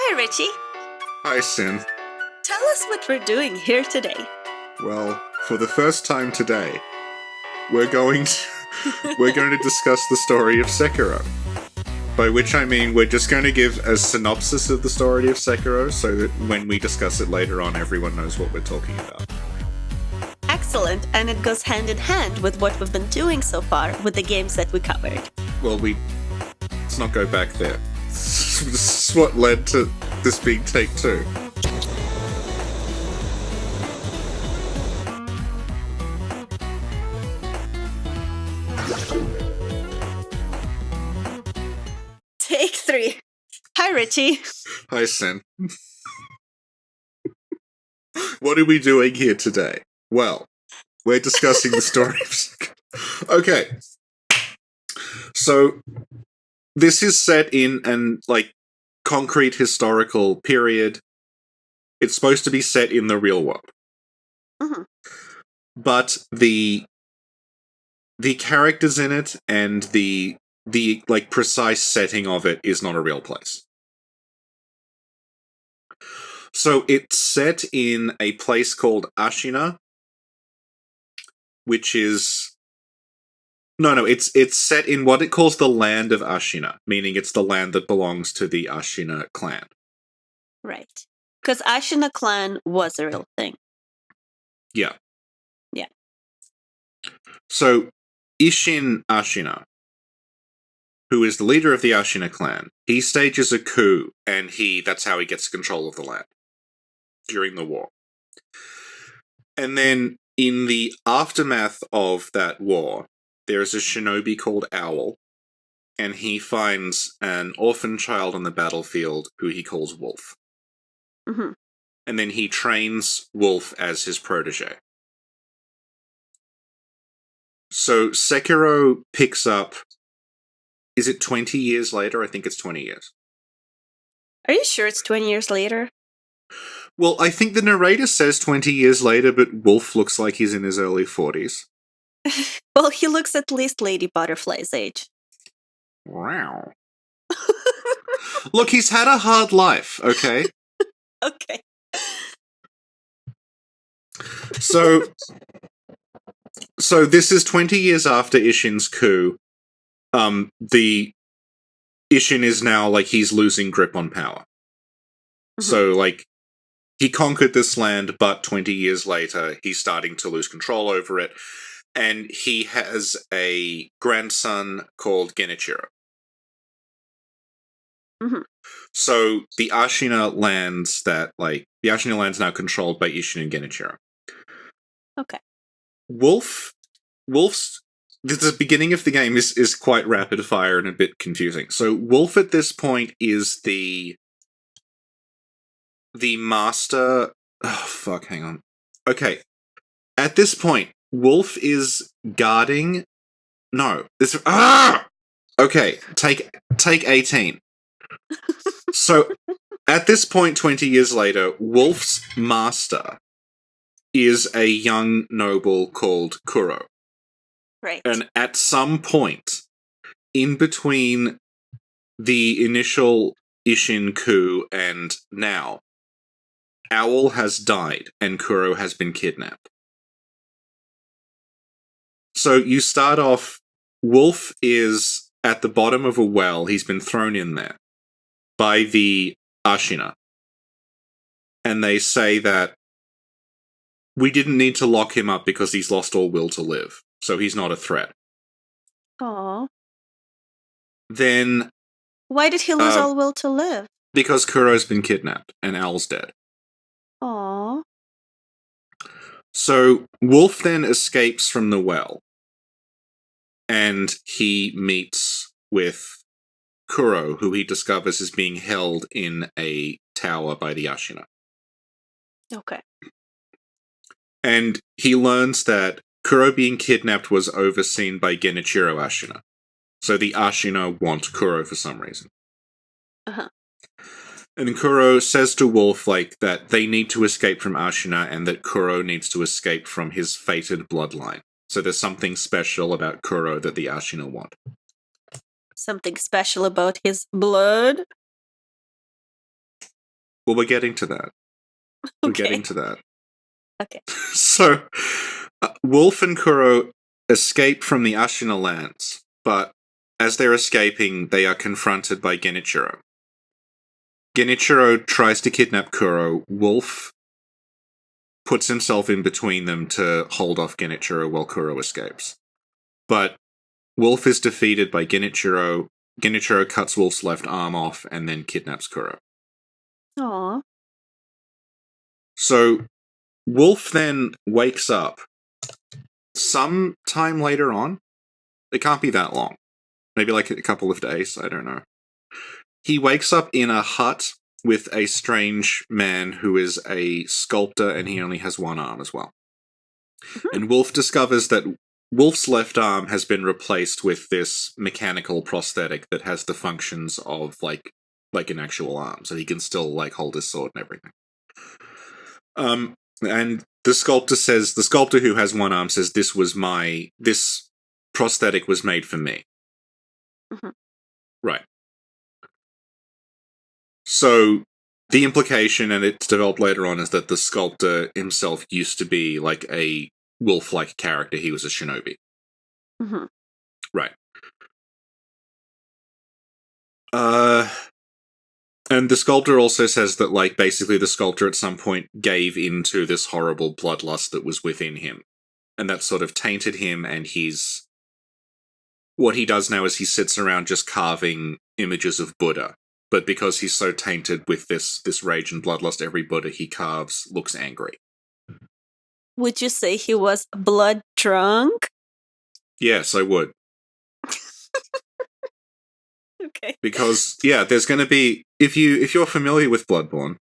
Hi, Richie. Hi, Sin. Tell us what we're doing here today. Well, for the first time today, we're going to discuss the story of Sekiro. By which I mean we're just going to give a synopsis of the story of Sekiro so that when we discuss it later on, everyone knows what we're talking about. Excellent, and it goes hand in hand with what we've been doing so far with the games that we covered. Well, let's not go back there. This is what led to this being take 2. Take 3. Hi, Richie. Hi, Sin. What are we doing here today? Well, we're discussing the story of Sekiro. Okay. So, this is set in an, concrete historical period. It's supposed to be set in the real world. Mm-hmm. But the characters in it and the precise setting of it is not a real place. So it's set in a place called Ashina, which is... No, it's set in what it calls the land of Ashina, meaning it's the land that belongs to the Ashina clan. Right. Because Ashina clan was a real thing. Yeah. Yeah. So, Ishin Ashina, who is the leader of the Ashina clan, he stages a coup, and that's how he gets control of the land during the war. And then, in the aftermath of that war, there is a shinobi called Owl, and he finds an orphan child on the battlefield who he calls Wolf. Mm-hmm. And then he trains Wolf as his protege. So Sekiro picks up... Is it 20 years later? I think it's 20 years. Are you sure it's 20 years later? Well, I think the narrator says 20 years later, but Wolf looks like he's in his early 40s. Well, he looks at least Lady Butterfly's age. Wow. Look, he's had a hard life, okay? Okay. So this is 20 years after Ishin's coup. The Ishin is now, he's losing grip on power. Mm-hmm. So, he conquered this land, but 20 years later, he's starting to lose control over it. And he has a grandson called Genichiro. Mm-hmm. So, the Ashina lands now controlled by Ishin and Genichiro. Okay. Wolf's... The beginning of the game is quite rapid fire and a bit confusing. So, Wolf at this point is the master... Oh, fuck, hang on. Okay. At this point, Wolf is guarding... No. This... Ah! Okay, take 18. So, at this point, 20 years later, Wolf's master is a young noble called Kuro. Right. And at some point, in between the initial Ishin coup and now, Owl has died and Kuro has been kidnapped. So you start off, Wolf is at the bottom of a well, he's been thrown in there by the Ashina. And they say that we didn't need to lock him up because he's lost all will to live. So he's not a threat. Aww. Then... Why did he lose all will to live? Because Kuro's been kidnapped, and Owl's dead. Aww. So, Wolf then escapes from the well. And he meets with Kuro, who he discovers is being held in a tower by the Ashina. Okay. And he learns that Kuro being kidnapped was overseen by Genichiro Ashina. So the Ashina want Kuro for some reason. Uh-huh. And Kuro says to Wolf, that they need to escape from Ashina and that Kuro needs to escape from his fated bloodline. So there's something special about Kuro that the Ashina want. Something special about his blood? Well, we're getting to that. We're Okay. getting to that. Okay. So, Wolf and Kuro escape from the Ashina lands, but as they're escaping, they are confronted by Genichiro. Genichiro tries to kidnap Kuro. Wolf puts himself in between them to hold off Genichiro while Kuro escapes. But Wolf is defeated by Genichiro. Genichiro cuts Wolf's left arm off and then kidnaps Kuro. Aww. So, Wolf then wakes up some time later on. It can't be that long. Maybe like a couple of days, I don't know. He wakes up in a hut with a strange man who is a sculptor, and he only has one arm as well. Mhm. And Wolf discovers that Wolf's left arm has been replaced with this mechanical prosthetic that has the functions of like an actual arm, so he can still like hold his sword and everything. And the sculptor who has one arm says, this prosthetic was made for me. Mhm. Right. So the implication, and it's developed later on, is that the sculptor himself used to be like a wolf-like character. He was a shinobi. Mhm. Right. And the sculptor also says that, like, basically the sculptor at some point gave into this horrible bloodlust that was within him. And that sort of tainted him, and what he does now is he sits around just carving images of Buddha. But because he's so tainted with this rage and bloodlust, every Buddha he carves looks angry. Would you say he was blood drunk? Yes, I would. Okay. Because, yeah, there's going to be... If you're familiar with Bloodborne,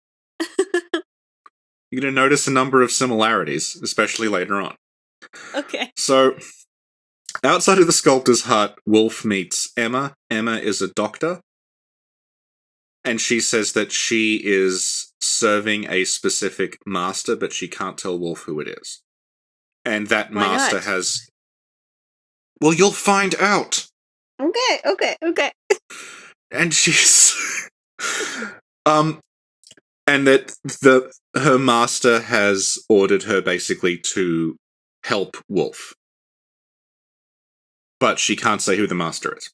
you're going to notice a number of similarities, especially later on. Okay. So, outside of the sculptor's hut, Wolf meets Emma. Emma is a doctor. And she says that she is serving a specific master, but she can't tell Wolf who it is. And that Why master not? has... Well, you'll find out! Okay. And she's... and that her master has ordered her basically to help Wolf. But she can't say who the master is.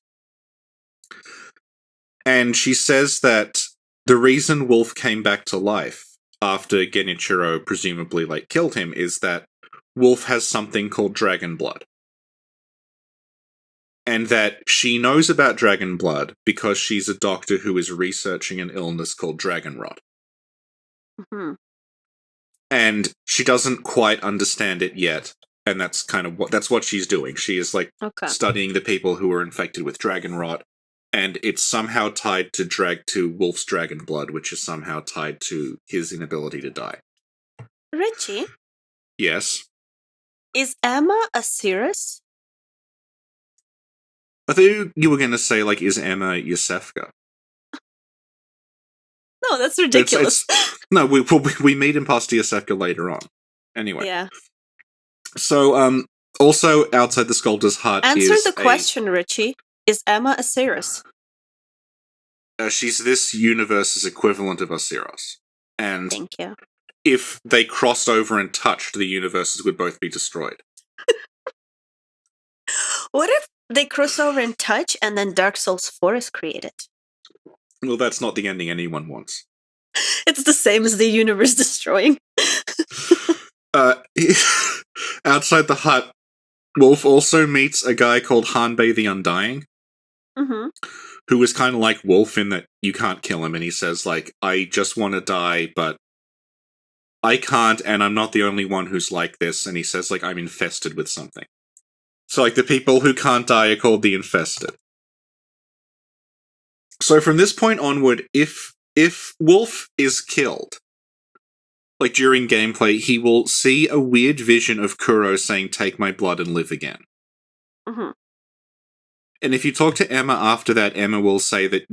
And she says that the reason Wolf came back to life after Genichiro presumably like killed him is that Wolf has something called dragon blood. And that she knows about dragon blood because she's a doctor who is researching an illness called dragon rot. Mhm. And she doesn't quite understand it yet, and that's kind of what she's doing. She is like Okay. studying the people who are infected with dragon rot, and it's somehow tied to Wolf's dragon blood, which is somehow tied to his inability to die. Richie, Yes. is Emma a Cirrus? I thought you were going to say, like, is Emma Yosefka? No, that's ridiculous. No, we meet Imposter Yosefka later on. Anyway. Yeah. So, also outside the sculptor's hut Answer is the question, Richie. Is Emma a Cirrus? She's this universe's equivalent of Osiris. And Thank you. if they crossed over and touched, the universes would both be destroyed. What if they cross over and touch and then Dark Souls 4 is created? Well, that's not the ending anyone wants. It's the same as the universe destroying. Outside the hut, Wolf also meets a guy called Hanbei the Undying, Mm-hmm. who is kind of like Wolf in that you can't kill him, and he says, like, I just want to die, but I can't, and I'm not the only one who's like this, and he says, like, I'm infested with something. So, like, the people who can't die are called the Infested. So from this point onward, if Wolf is killed, like during gameplay, he will see a weird vision of Kuro saying, take my blood and live again. Mm-hmm. And if you talk to Emma after that, Emma will say that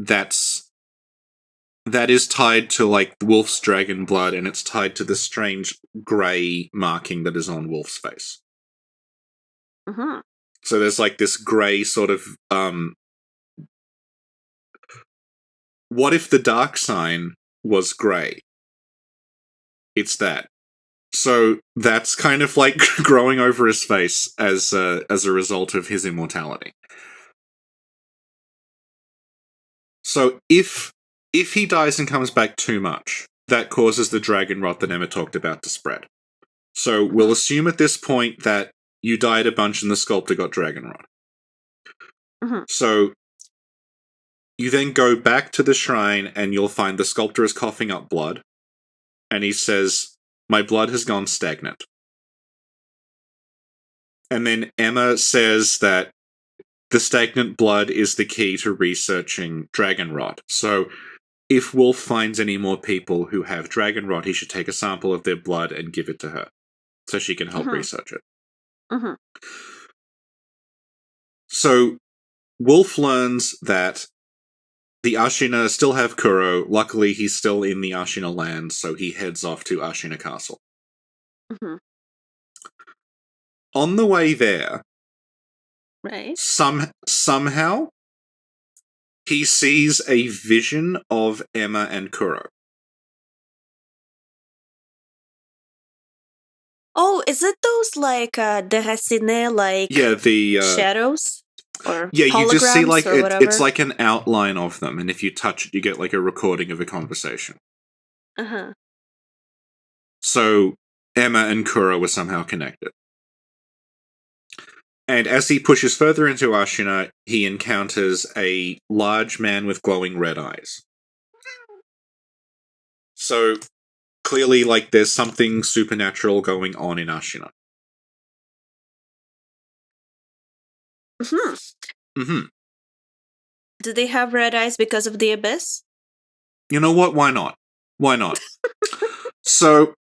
is tied to, like, Wolf's dragon blood, and it's tied to the strange grey marking that is on Wolf's face. Mm-hmm. So there's, like, this grey sort of, what if the dark sign was grey? It's that. So that's kind of like growing over his face as a result of his immortality. So if he dies and comes back too much, that causes the dragon rot that Emma talked about to spread. So we'll assume at this point that you died a bunch and the sculptor got dragon rot. So you then go back to the shrine and you'll find the sculptor is coughing up blood. And he says, "My blood has gone stagnant." And then Emma says that the stagnant blood is the key to researching dragon rot. So if Wolf finds any more people who have dragon rot, he should take a sample of their blood and give it to her so she can help research it. So Wolf learns that the Ashina still have Kuro. Luckily, he's still in the Ashina land, so he heads off to Ashina Castle. On the way there, Right. Somehow, he sees a vision of Emma and Kuro. Oh, is it those like Deracine, like the shadows? Or you just see like it's whatever? like an outline of them, and if you touch it, you get like a recording of a conversation. So Emma and Kuro were somehow connected. And as he pushes further into Ashina, he encounters a large man with glowing red eyes. So clearly, like, there's something supernatural going on in Ashina. Do they have red eyes because of the abyss? You know what? Why not? Why not? So,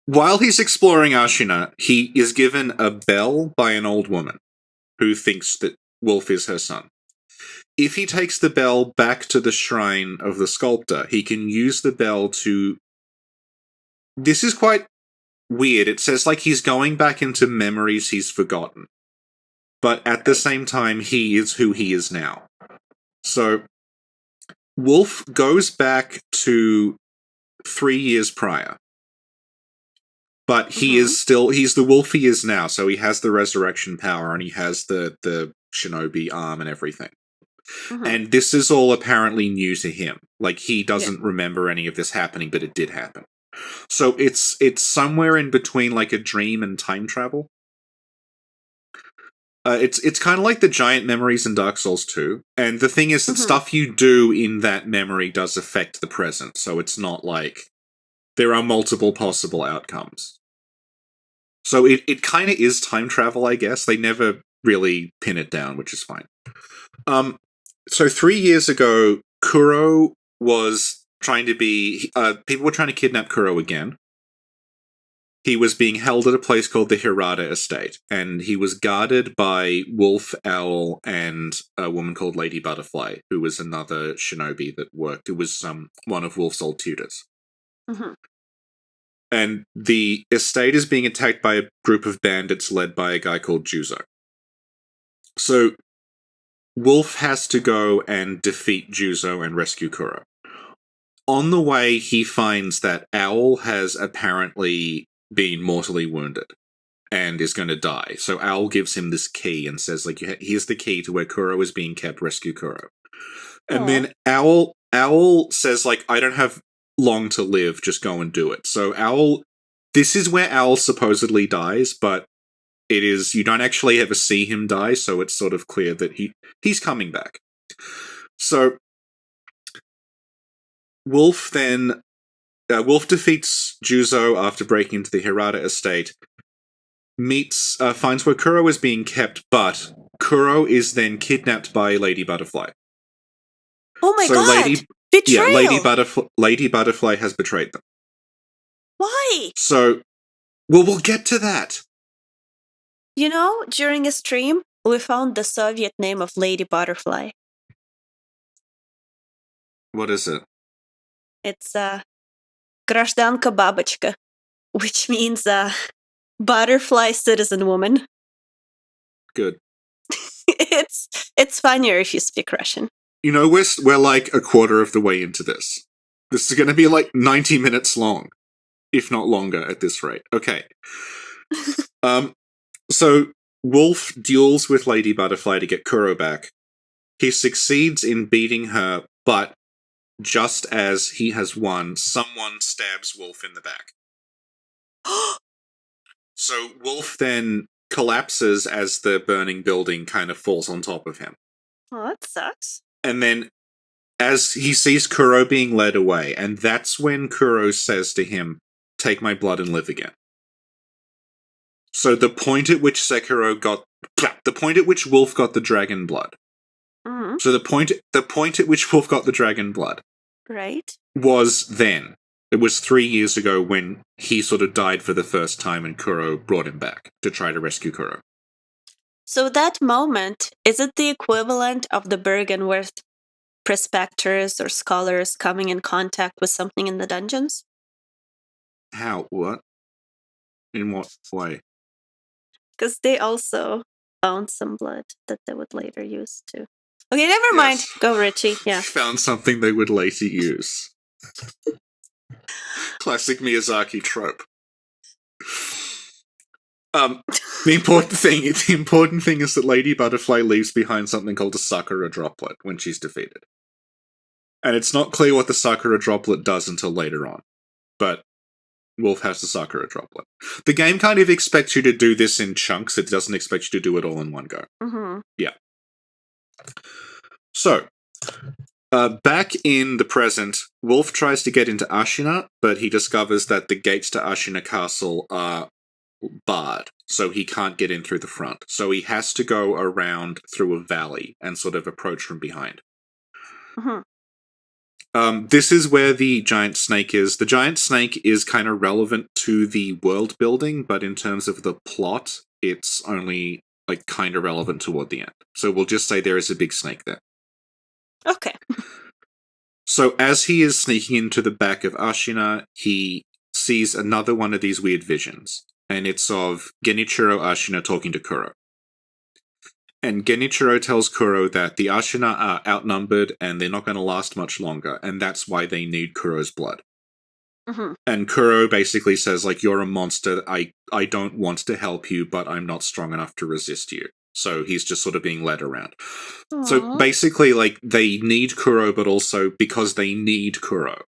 while he's exploring Ashina, he is given a bell by an old woman who thinks that Wolf is her son. If he takes the bell back to the shrine of the sculptor, he can use the bell to... This is quite weird. It says like he's going back into memories he's forgotten. But at the same time, he is who he is now. So, Wolf goes back to 3 years prior. But he is still, he's the Wolf he is now, so he has the resurrection power and he has the shinobi arm and everything. And this is all apparently new to him. Like, he doesn't remember any of this happening, but it did happen. So it's somewhere in between like a dream and time travel. It's kind of like the giant memories in Dark Souls 2. And the thing is that stuff you do in that memory does affect the present, so it's not like there are multiple possible outcomes. So it kind of is time travel, I guess. They never really pin it down, which is fine. So 3 years ago, Kuro was trying to be... people were trying to kidnap Kuro again. He was being held at a place called the Hirata Estate, and he was guarded by Wolf, Owl, and a woman called Lady Butterfly, who was another shinobi that worked. It was one of Wolf's old tutors. And the estate is being attacked by a group of bandits led by a guy called Juzo. So, Wolf has to go and defeat Juzo and rescue Kuro. On the way, he finds that Owl has apparently been mortally wounded and is going to die. So Owl gives him this key and says, like, here's the key to where Kuro is being kept, rescue Kuro. And then Owl says, like, I don't have long to live, just go and do it. So Owl, this is where Owl supposedly dies, but it is, you don't actually ever see him die, so it's sort of clear that he's coming back. So Wolf then Wolf defeats Juzo after breaking into the Hirata estate, finds where Kuro is being kept, but Kuro is then kidnapped by Lady Butterfly. Oh my god! Betrayal! Yeah, Lady Butterfly has betrayed them. Why? So, we'll get to that. You know, during a stream, we found the Soviet name of Lady Butterfly. What is it? It's Гражданка Бабочка, which means butterfly citizen woman. Good. It's funnier if you speak Russian. You know, we're like a quarter of the way into this. This is going to be like 90 minutes long. if not longer at this rate. Okay. So Wolf duels with Lady Butterfly to get Kuro back. He succeeds in beating her, but just as he has won, someone stabs Wolf in the back. So Wolf then collapses as the burning building kind of falls on top of him. Oh, that sucks. And then as he sees Kuro being led away, and that's when Kuro says to him, "Take my blood and live again." So the point at which Wolf got the dragon blood. Mm-hmm. So the point at which Wolf got the dragon blood. Right. Was then. It was 3 years ago when he sort of died for the first time and Kuro brought him back to try to rescue Kuro. So that moment, is it the equivalent of the Bergenworth prospectors or scholars coming in contact with something in the dungeons? How? What? In what way? Because they also found some blood that they would later use too. Okay, never mind. Go, Richie. Yeah. Found something they would later use. Classic Miyazaki trope. The important thing is that Lady Butterfly leaves behind something called a Sakura droplet when she's defeated. And it's not clear what the Sakura droplet does until later on. But Wolf has the Sakura droplet. The game kind of expects you to do this in chunks. It doesn't expect you to do it all in one go. Mm-hmm. Yeah. So, back in the present, Wolf tries to get into Ashina, but he discovers that the gates to Ashina Castle are barred, so he can't get in through the front. So he has to go around through a valley and sort of approach from behind. Mm-hmm. This is where the giant snake is. The giant snake is kind of relevant to the world building, but in terms of the plot, it's only like kind of relevant toward the end. So we'll just say there is a big snake there. Okay. So as he is sneaking into the back of Ashina, he sees another one of these weird visions. And it's of Genichiro Ashina talking to Kuro. And Genichiro tells Kuro that the Ashina are outnumbered and they're not going to last much longer, and that's why they need Kuro's blood. Mm-hmm. And Kuro basically says, like, you're a monster, I don't want to help you, but I'm not strong enough to resist you. So he's just sort of being led around. Aww. So basically, like, they need Kuro, but also because they need Kuro,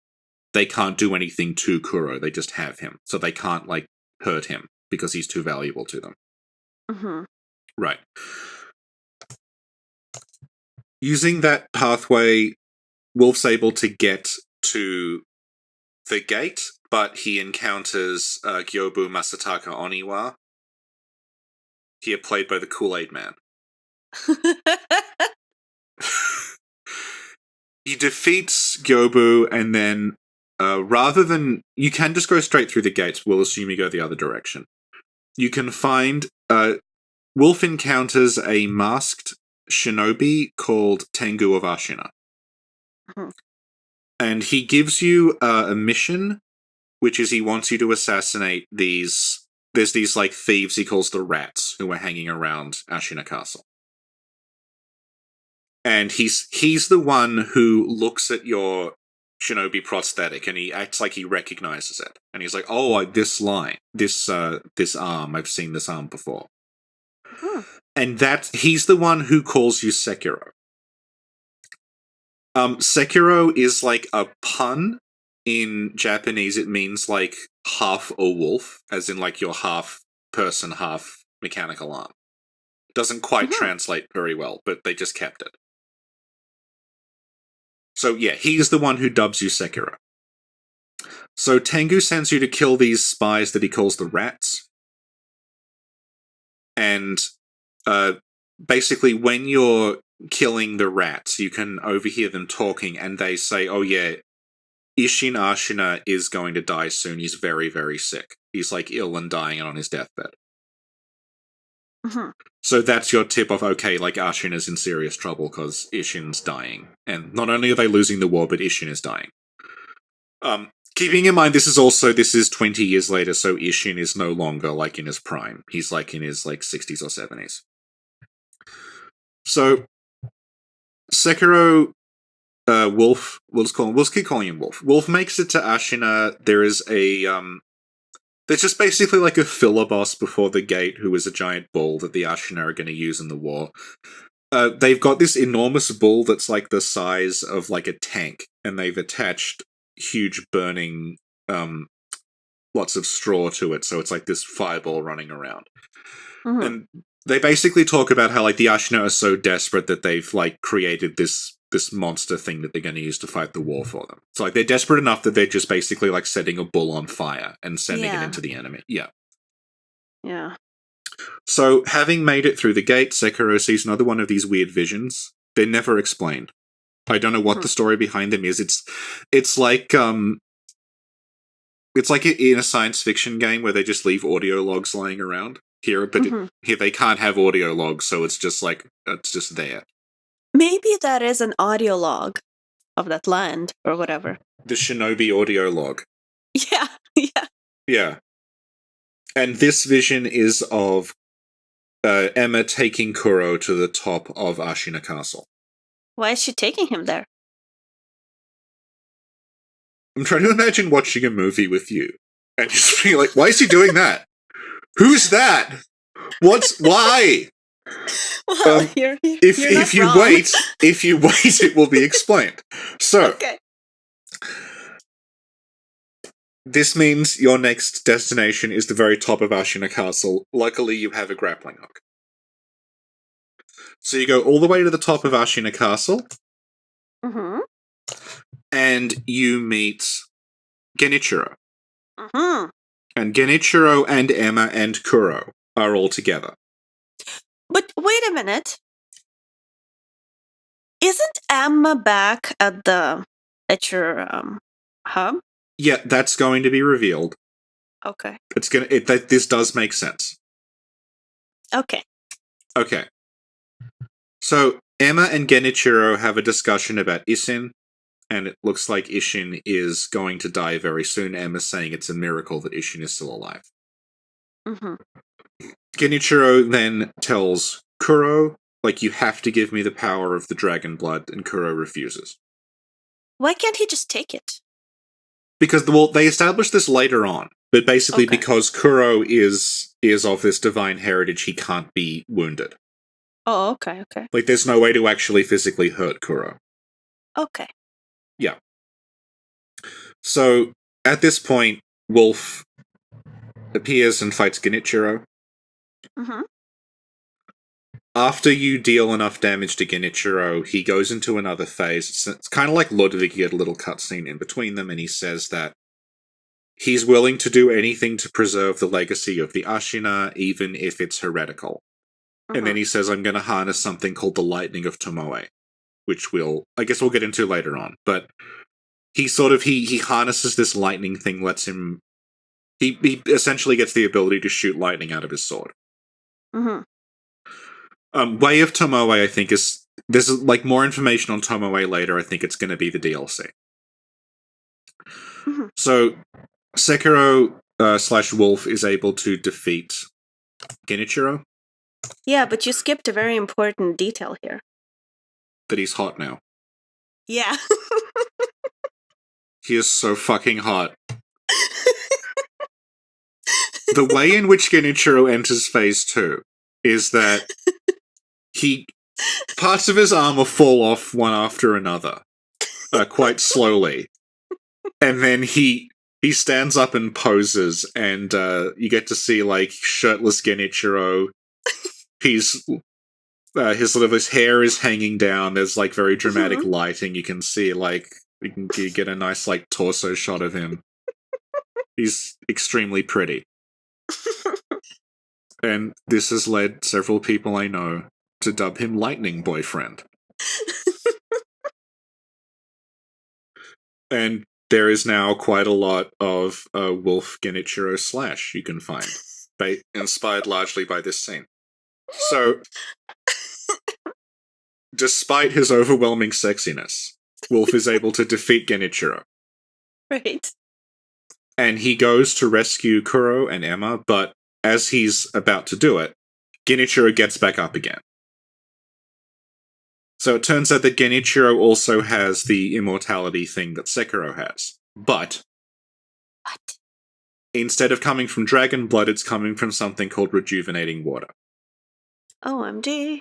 they can't do anything to Kuro, they just have him. So they can't, like, hurt him because he's too valuable to them. Mm-hmm. Right. Using that pathway, Wolf's able to get to the gate, but he encounters Gyobu Masataka Oniwa, here played by the Kool-Aid Man. He defeats Gyobu, and then rather than... You can just go straight through the gates. We'll assume you go the other direction. You can find... Wolf encounters a masked shinobi called Tengu of Ashina. Mm-hmm. And he gives you a mission, which is he wants you to assassinate these... There's these, like, thieves he calls the rats, who are hanging around Ashina Castle. And he's the one who looks at your shinobi prosthetic, and he acts like he recognizes it. And he's like, oh, this line, this arm, I've seen this arm before. Hmm. And he's the one who calls you Sekiro. Sekiro is like a pun. In Japanese, it means like half a wolf, as in like you're half person, half mechanical arm. Doesn't quite translate very well, but they just kept it. So yeah, he's the one who dubs you Sekiro. So Tengu sends you to kill these spies that he calls the rats. And basically when you're killing the rats, you can overhear them talking, and they say, oh yeah, Ishin Ashina is going to die soon. He's very, very sick. He's like ill and dying and on his deathbed. Mm-hmm. So that's your tip of, okay, like Ashina's in serious trouble because Ishin's dying. And not only are they losing the war, but Ishin is dying. Keeping in mind, this is 20 years later, so Ishin is no longer like in his prime. He's like in his like 60s or 70s. So Sekiro, Wolf, we'll keep calling him Wolf. Wolf makes it to Ashina. There is a There's just basically like a filler boss before the gate who is a giant bull that the Ashina are going to use in the war. They've got this enormous bull that's like the size of like a tank, and they've attached huge burning lots of straw to it, so it's like this fireball running around. Mhm. And they basically talk about how like the Ashina are so desperate that they've like created this monster thing that they're going to use to fight the war for them. So like they're desperate enough that they're just basically like setting a bull on fire and sending it Yeah. into the enemy. Yeah. Yeah. So having made it through the gate, Sekiro sees another one of these weird visions. They're never explained. I don't know what the story behind them is. It's like in a science fiction game where they just leave audio logs lying around. Here they can't have audio logs, so it's just like it's just there. Maybe that is an audio log of that land or whatever. The Shinobi audio log. Yeah, yeah. Yeah. And this vision is of Emma taking Kuro to the top of Ashina Castle. Why is she taking him there? I'm trying to imagine watching a movie with you and just being like, why is he doing that? Who's that? Why? Well, if you wrong. wait, it will be explained. So, okay. This means your next destination is the very top of Ashina Castle. Luckily, you have a grappling hook. So you go all the way to the top of Ashina Castle, and you meet Genichiro. And Genichiro and Emma and Kuro are all together. But wait a minute. Isn't Emma back at your hub? Yeah, that's going to be revealed. Okay. This does make sense. Okay. Okay. So Emma and Genichiro have a discussion about Ishin, and it looks like Ishin is going to die very soon. Emma's saying it's a miracle that Ishin is still alive. Genichiro then tells Kuro, like, you have to give me the power of the dragon blood, and Kuro refuses. Why can't he just take it? Because, they established this later on, but basically because Kuro is of this divine heritage, he can't be wounded. Oh, okay. Like, there's no way to actually physically hurt Kuro. Okay. Yeah. So, at this point, Wolf appears and fights Genichiro. After you deal enough damage to Genichiro, he goes into another phase. It's kind of like Ludwig, you get a little cutscene in between them, and he says that he's willing to do anything to preserve the legacy of the Ashina, even if it's heretical. And then he says, I'm going to harness something called the Lightning of Tomoe, which I guess we'll get into later on. But he harnesses this lightning thing, lets him... He essentially gets the ability to shoot lightning out of his sword. Way of Tomoe, I think, is... There's, like, more information on Tomoe later. I think it's going to be the DLC. So, Sekiro / Wolf is able to defeat Genichiro. Yeah, but you skipped a very important detail here. That he's hot now. Yeah. He is so fucking hot. The way in which Genichiro enters phase 2 is that parts of his armor fall off one after another, quite slowly. And then he stands up and poses, and you get to see, like, shirtless Genichiro. His hair is hanging down. There's, like, very dramatic lighting. You can see, like, you get a nice, like, torso shot of him. He's extremely pretty. And this has led several people I know to dub him Lightning Boyfriend. And there is now quite a lot of Wolf Genichiro / you can find, inspired largely by this scene. So, despite his overwhelming sexiness, Wolf is able to defeat Genichiro. Right. And he goes to rescue Kuro and Emma, but as he's about to do it, Genichiro gets back up again. So it turns out that Genichiro also has the immortality thing that Sekiro has. But instead of coming from dragon blood, it's coming from something called rejuvenating water. OMG.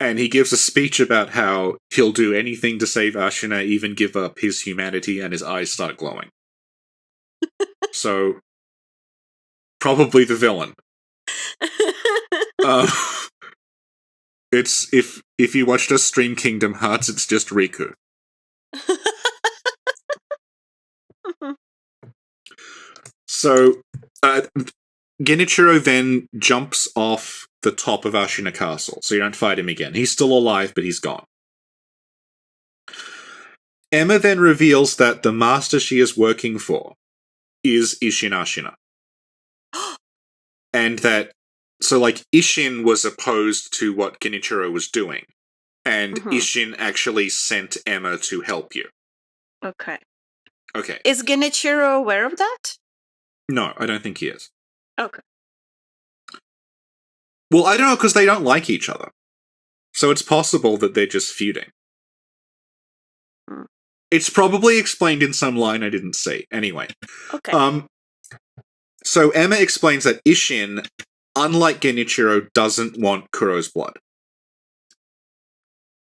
And he gives a speech about how he'll do anything to save Ashina, even give up his humanity, and his eyes start glowing. So, probably the villain. It's if you watched us stream Kingdom Hearts, it's just Riku. So, Genichiro then jumps off the top of Ashina Castle, so you don't fight him again. He's still alive, but he's gone. Emma then reveals that the master she is working for is Ishin Ashina. And that, so like, Ishin was opposed to what Genichiro was doing, and Ishin actually sent Emma to help you. Okay. Okay. Is Genichiro aware of that? No, I don't think he is. Okay. Well, I don't know, because they don't like each other. So it's possible that they're just feuding. It's probably explained in some line I didn't see. Anyway. Okay. So Emma explains that Ishin, unlike Genichiro, doesn't want Kuro's blood.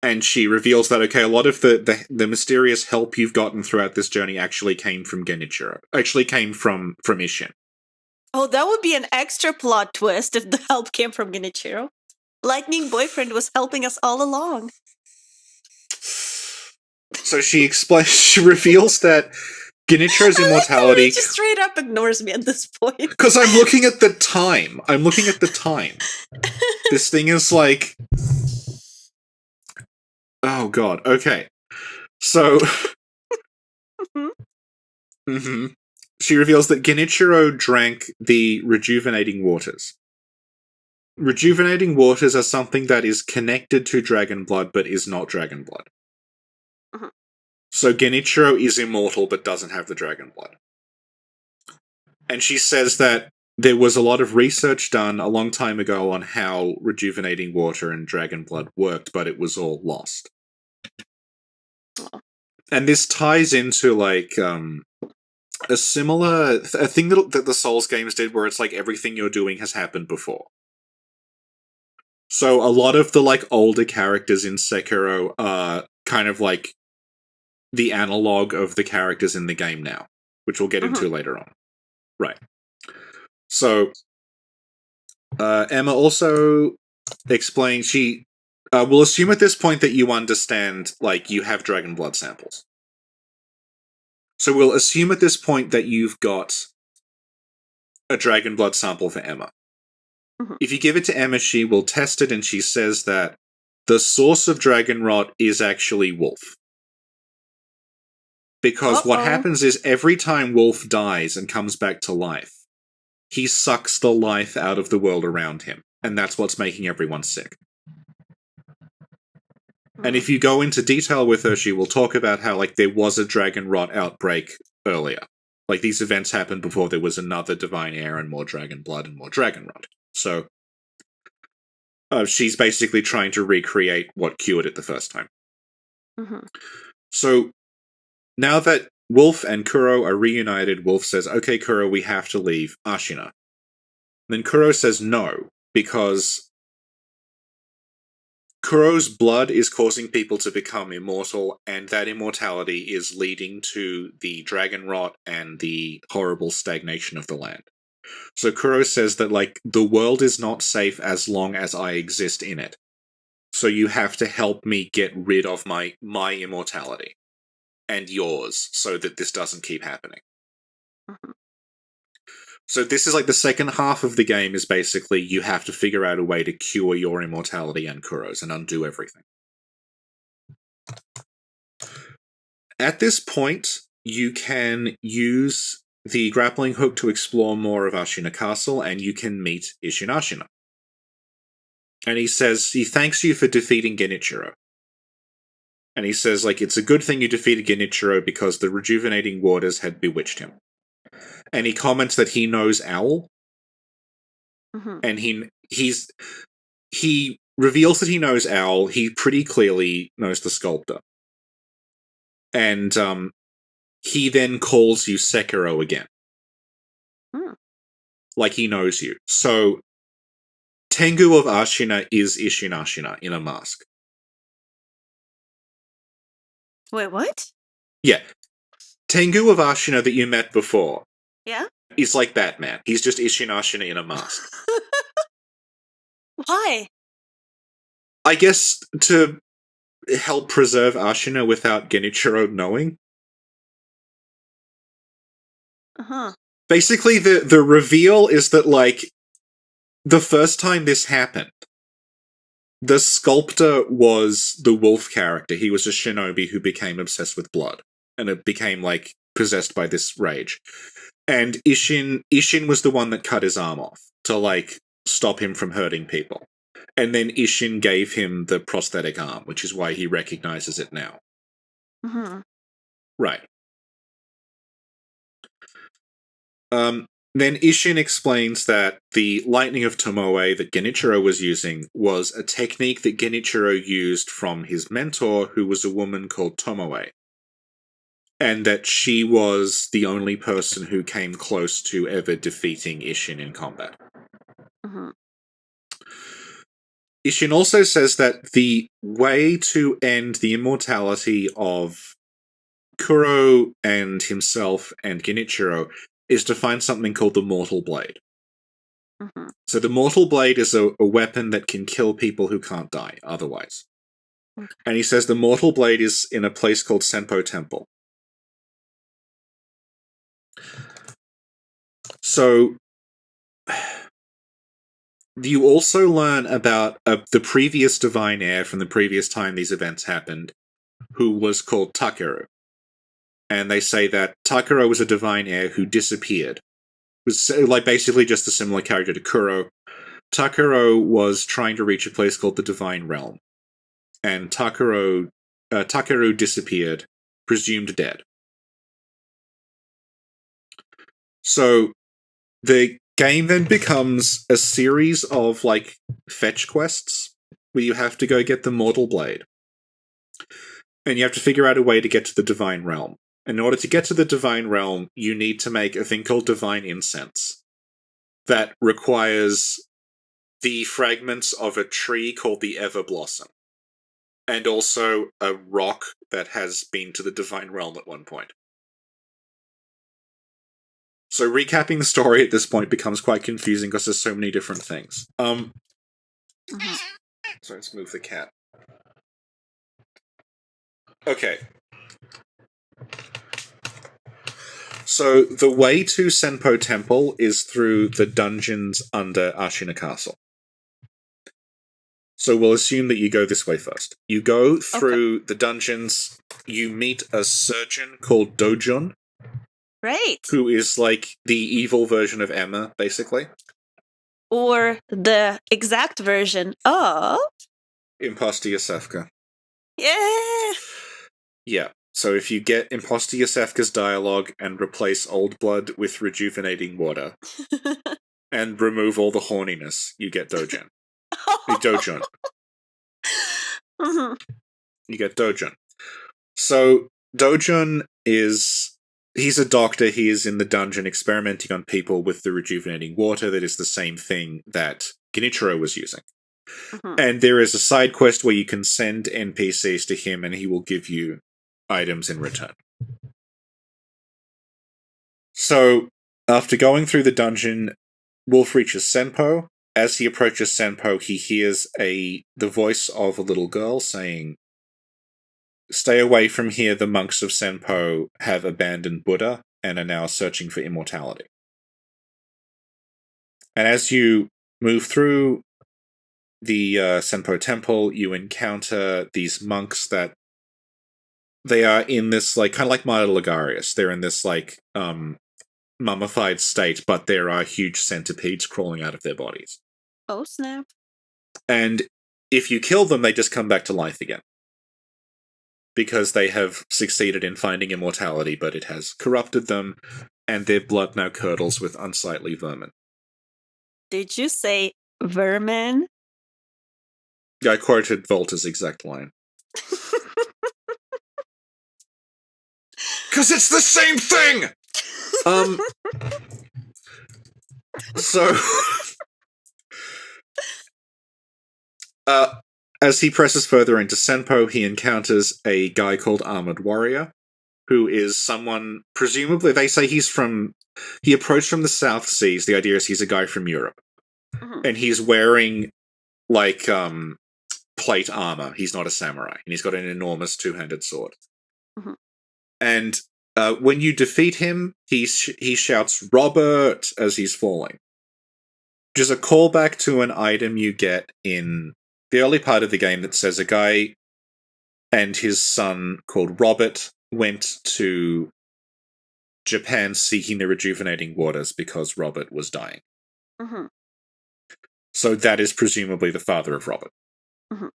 And she reveals that, okay, a lot of the mysterious help you've gotten throughout this journey actually came from Genichiro. Actually came from Ishin. Oh, that would be an extra plot twist if the help came from Genichiro. Lightning Boyfriend was helping us all along. So she reveals that Genichiro's immortality... He just straight up ignores me at this point. Because I'm looking at the time. This thing is like... Oh god, okay. So... She reveals that Genichiro drank the rejuvenating waters. Rejuvenating waters are something that is connected to dragon blood, but is not dragon blood. So Genichiro is immortal, but doesn't have the dragon blood. And she says that there was a lot of research done a long time ago on how rejuvenating water and dragon blood worked, but it was all lost. And this ties into, like, a similar... a thing that the Souls games did, where it's like everything you're doing has happened before. So a lot of the, like, older characters in Sekiro are kind of like the analog of the characters in the game now, which we'll get into later on. Right. So, Emma also explains she... we'll assume at this point that you understand, like, you have dragon blood samples. So we'll assume at this point that you've got a dragon blood sample for Emma. If you give it to Emma, she will test it, and she says that the source of dragon rot is actually Wolf. Because what happens is every time Wolf dies and comes back to life, he sucks the life out of the world around him, and that's what's making everyone sick. And if you go into detail with her, she will talk about how, like, there was a dragon rot outbreak earlier. Like, these events happened before there was another divine heir and more dragon blood and more dragon rot. So, she's basically trying to recreate what cured it the first time. So, now that Wolf and Kuro are reunited, Wolf says, okay, Kuro, we have to leave Ashina. Then Kuro says no, because Kuro's blood is causing people to become immortal, and that immortality is leading to the dragon rot and the horrible stagnation of the land. So Kuro says that, like, the world is not safe as long as I exist in it. So you have to help me get rid of my immortality. And yours, so that this doesn't keep happening. So this is like the second half of the game is basically you have to figure out a way to cure your immortality and Kuro's and undo everything. At this point, you can use the grappling hook to explore more of Ashina Castle, and you can meet Ishin Ashina. And he says he thanks you for defeating Genichiro. And he says, like, it's a good thing you defeated Genichiro because the rejuvenating waters had bewitched him. And he comments that he knows Owl. And he reveals that he knows Owl. He pretty clearly knows the Sculptor. And he then calls you Sekiro again. Like he knows you. So Tengu of Ashina is Ishin Ashina in a mask. Wait, what? Yeah. Tengu of Ashina that you met before. Yeah? Is like Batman. He's just Ishin Ashina in a mask. Why? I guess to help preserve Ashina without Genichiro knowing. Uh-huh. Basically, the reveal is that, like, the first time this happened, the Sculptor was the wolf character. He was a shinobi who became obsessed with blood. And it became, like, possessed by this rage. And Ishin was the one that cut his arm off to, like, stop him from hurting people. And then Ishin gave him the prosthetic arm, which is why he recognizes it now. Mm-hmm. Right. Then Ishin explains that the lightning of Tomoe that Genichiro was using was a technique that Genichiro used from his mentor, who was a woman called Tomoe. And that she was the only person who came close to ever defeating Ishin in combat. Mm-hmm. Ishin also says that the way to end the immortality of Kuro and himself and Genichiro is to find something called the Mortal Blade. Mm-hmm. So the Mortal Blade is a weapon that can kill people who can't die otherwise. Okay. And he says the Mortal Blade is in a place called Senpo Temple. So you also learn about the previous Divine Heir from the previous time these events happened, who was called Takeru. And they say that Takeru was a Divine Heir who disappeared. Was like basically just a similar character to Kuro. Takeru was trying to reach a place called the Divine Realm. And Takeru disappeared, presumed dead. So the game then becomes a series of, like, fetch quests where you have to go get the Mortal Blade. And you have to figure out a way to get to the Divine Realm. In order to get to the Divine Realm, you need to make a thing called Divine Incense that requires the fragments of a tree called the Ever Blossom. And also a rock that has been to the Divine Realm at one point. So recapping the story at this point becomes quite confusing because there's so many different things. Mm-hmm. So let's move the cat. Okay. So the way to Senpo Temple is through the dungeons under Ashina Castle. So we'll assume that you go this way first. You go through the dungeons, you meet a surgeon called Dojun. Right. Who is like the evil version of Emma, basically. Or the exact version of Imposter Yosefka. Yeah. Yeah. So if you get Imposter Yosefka's dialogue and replace Old Blood with Rejuvenating Water and remove all the horniness, you get Dojun. Dojun. Mm-hmm. You get Dojun. So Dojun is... He's a doctor. He is in the dungeon experimenting on people with the rejuvenating water that is the same thing that Genichiro was using. Mm-hmm. And there is a side quest where you can send NPCs to him and he will give you items in return. So, after going through the dungeon, Wolf reaches Senpo. As he approaches Senpo, he hears the voice of a little girl saying, "Stay away from here, the monks of Senpo have abandoned Buddha and are now searching for immortality." And as you move through the Senpo Temple, you encounter these monks that they are in this, like, kind of like Maya Ligarius. They're in this, like, mummified state, but there are huge centipedes crawling out of their bodies. Oh, snap. And if you kill them, they just come back to life again. Because they have succeeded in finding immortality, but it has corrupted them, and their blood now curdles with unsightly vermin. Did you say vermin? I quoted Volta's exact line. Because it's the same thing! So, as he presses further into Senpo, he encounters a guy called Armored Warrior, who is someone, presumably, they say he approached from the South Seas. The idea is he's a guy from Europe. Mhm. And he's wearing, like, plate armor. He's not a samurai. And he's got an enormous two-handed sword. Mhm. And when you defeat him, he shouts, "Robert," as he's falling. Which is a callback to an item you get in the early part of the game that says a guy and his son called Robert went to Japan seeking the rejuvenating waters because Robert was dying. Mhm. So that is presumably the father of Robert. Mhm.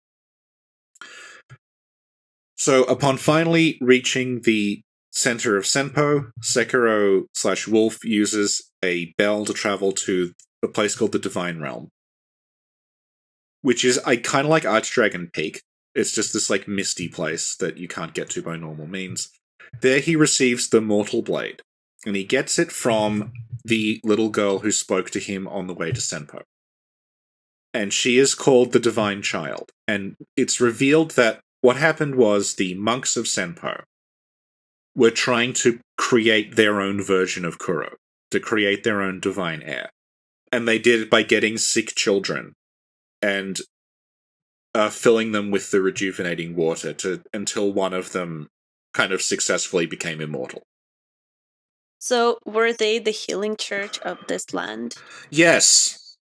So upon finally reaching the center of Senpo, Sekiro/Wolf uses a bell to travel to a place called the Divine Realm, which is kind of like Archdragon Peak. It's just this like misty place that you can't get to by normal means. There he receives the Mortal Blade, and he gets it from the little girl who spoke to him on the way to Senpo. And she is called the Divine Child. And it's revealed that what happened was the monks of Senpo were trying to create their own version of Kuro, to create their own divine heir. And they did it by getting sick children and filling them with the rejuvenating water until one of them kind of successfully became immortal. So, were they the healing church of this land? Yes.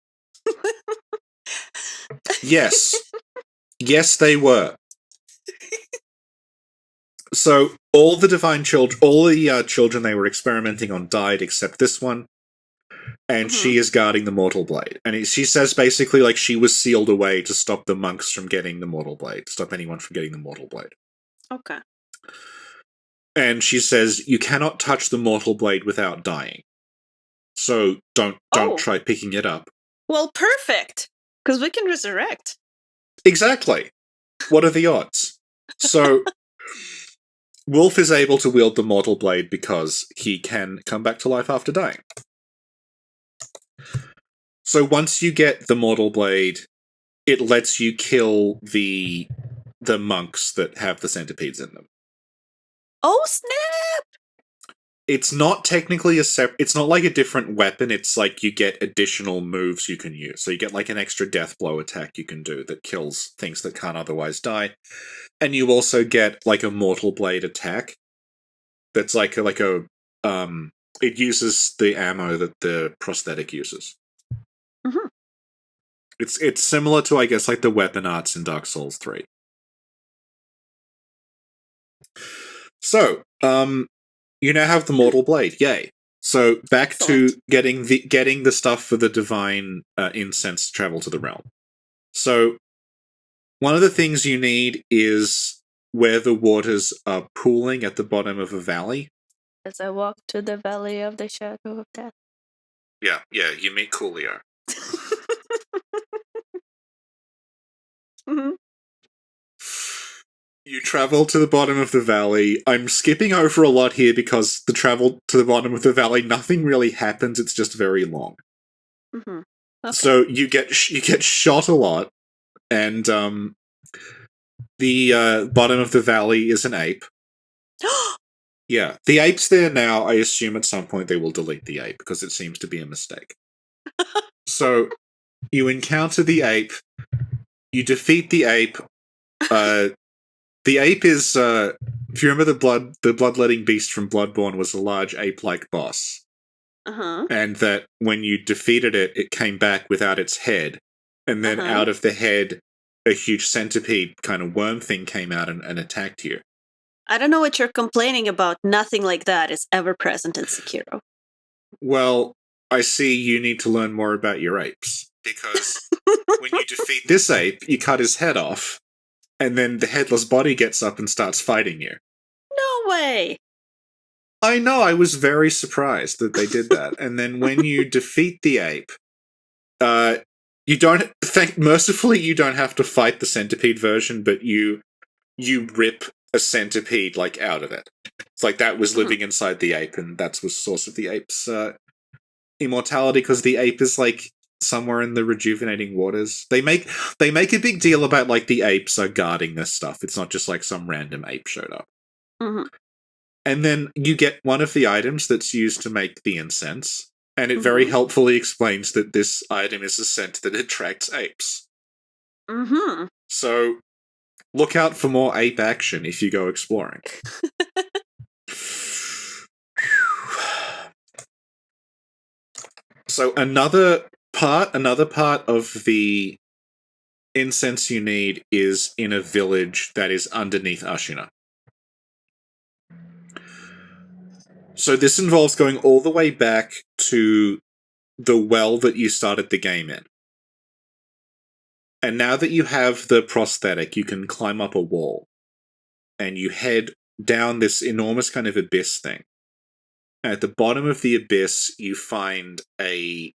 Yes. Yes, they were. So all the divine children, all the children they were experimenting on died except this one, and she is guarding the Mortal Blade. And she says basically like she was sealed away to stop the monks from getting the Mortal Blade, to stop anyone from getting the Mortal Blade. Okay. And she says you cannot touch the Mortal Blade without dying. So don't try picking it up. Well, perfect, because we can resurrect. Exactly. What are the odds? So Wolf is able to wield the Mortal Blade because he can come back to life after dying. So once you get the Mortal Blade, it lets you kill the monks that have the centipedes in them. Oh, snap! It's not technically it's not like a different weapon, it's like you get additional moves you can use. So you get like an extra death blow attack you can do that kills things that can't otherwise die. And you also get like a Mortal Blade attack that's like a it uses the ammo that the prosthetic uses. Mm-hmm. It's similar to, I guess, like the weapon arts in Dark Souls 3. So, you now have the Mortal Blade. Yay! So back Excellent. to getting the stuff for the divine incense to travel to the realm. So one of the things you need is where the waters are pooling at the bottom of a valley. As I walk to the valley of the shadow of death. Yeah, you meet Coolio. Mm-hmm. You travel to the bottom of the valley. I'm skipping over a lot here because the travel to the bottom of the valley, nothing really happens. It's just very long. Mm-hmm. Okay. So you get shot a lot, and the bottom of the valley is an ape. Yeah, the ape's there now. I assume at some point they will delete the ape because it seems to be a mistake. So you encounter the ape. You defeat the ape. The ape is, if you remember the bloodletting beast from Bloodborne was a large ape-like boss. Uh-huh. And that when you defeated it, it came back without its head. And then out of the head, a huge centipede kind of worm thing came out and attacked you. I don't know what you're complaining about. Nothing like that is ever present in Sekiro. Well, I see you need to learn more about your apes. Because when you defeat this ape, you cut his head off. And then the headless body gets up and starts fighting you. No way! I know, I was very surprised that they did that. And then when you defeat the ape, you don't mercifully you don't have to fight the centipede version, but you rip a centipede like out of it. It's like that was living inside the ape, and that's the source of the ape's immortality because the ape is like somewhere in the rejuvenating waters. They make a big deal about like the apes are guarding this stuff. It's not just like some random ape showed up. Mm-hmm. And then you get one of the items that's used to make the incense, and it very helpfully explains that this item is a scent that attracts apes. Mm-hmm. So look out for more ape action if you go exploring. So another part of the incense you need is in a village that is underneath Ashina. So this involves going all the way back to the well that you started the game in. And now that you have the prosthetic, you can climb up a wall. And you head down this enormous kind of abyss thing. And at the bottom of the abyss, you find like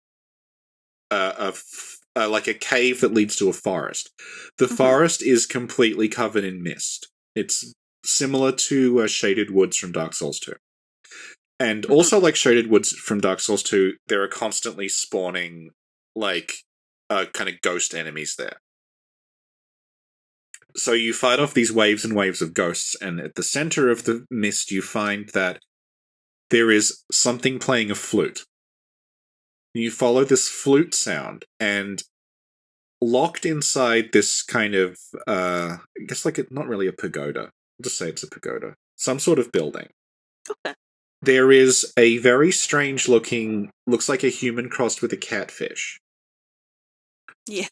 a cave that leads to a forest. The forest is completely covered in mist. It's similar to Shaded Woods from Dark Souls 2. And also like Shaded Woods from Dark Souls 2, there are constantly spawning like kind of ghost enemies there. So you fight off these waves and waves of ghosts, and at the center of the mist you find that there is something playing a flute. You follow this flute sound, and locked inside this kind of, I guess like not really a pagoda. I'll just say it's a pagoda. Some sort of building. Okay. There is a very strange looking, looks like a human crossed with a catfish. Yeah.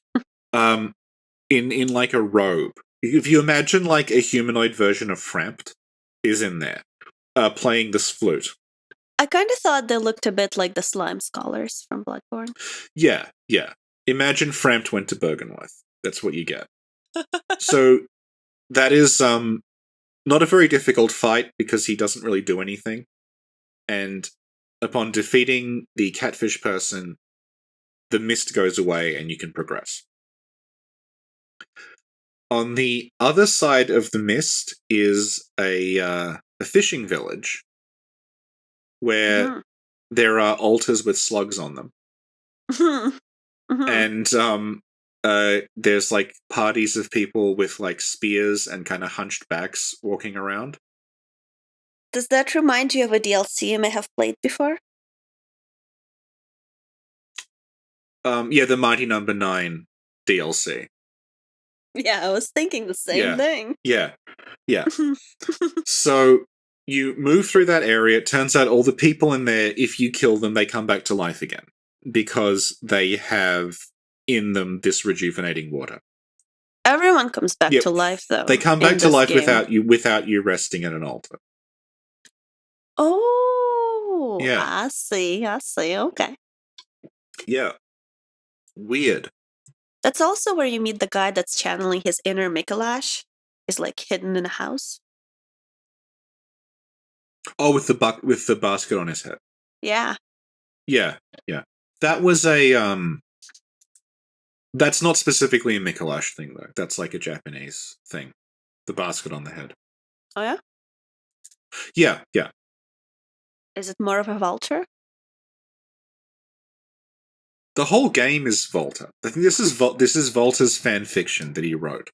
In like a robe. If you imagine like a humanoid version of Fragment is in there, playing this flute. I kind of thought they looked a bit like the slime scholars from Bloodborne. Yeah. Imagine Fragment went to Bergenworth. That's what you get. So that is not a very difficult fight because he doesn't really do anything. And upon defeating the catfish person, the mist goes away and you can progress. On the other side of the mist is a fishing village where there are altars with slugs on them. And there's like parties of people with like spears and kind of hunched backs walking around. Does that remind you of a DLC you may have played before? Yeah, the Mighty Number 9 DLC. Yeah, I was thinking the same thing. Yeah. So you move through that area. It turns out all the people in there, if you kill them, they come back to life again. Because they have in them this rejuvenating water. Everyone comes back to life, though. They come back to life without you resting at an altar. Oh, yeah. I see. Okay. Yeah. Weird. That's also where you meet the guy that's channeling his inner Mikolash. He's like hidden in a house. Oh, with the basket on his head. Yeah. Yeah. That was a that's not specifically a Mikolash thing though. That's like a Japanese thing. The basket on the head. Oh yeah? Yeah. Is it more of a vulture? The whole game is Volta. I think this is Volta's fan fiction that he wrote.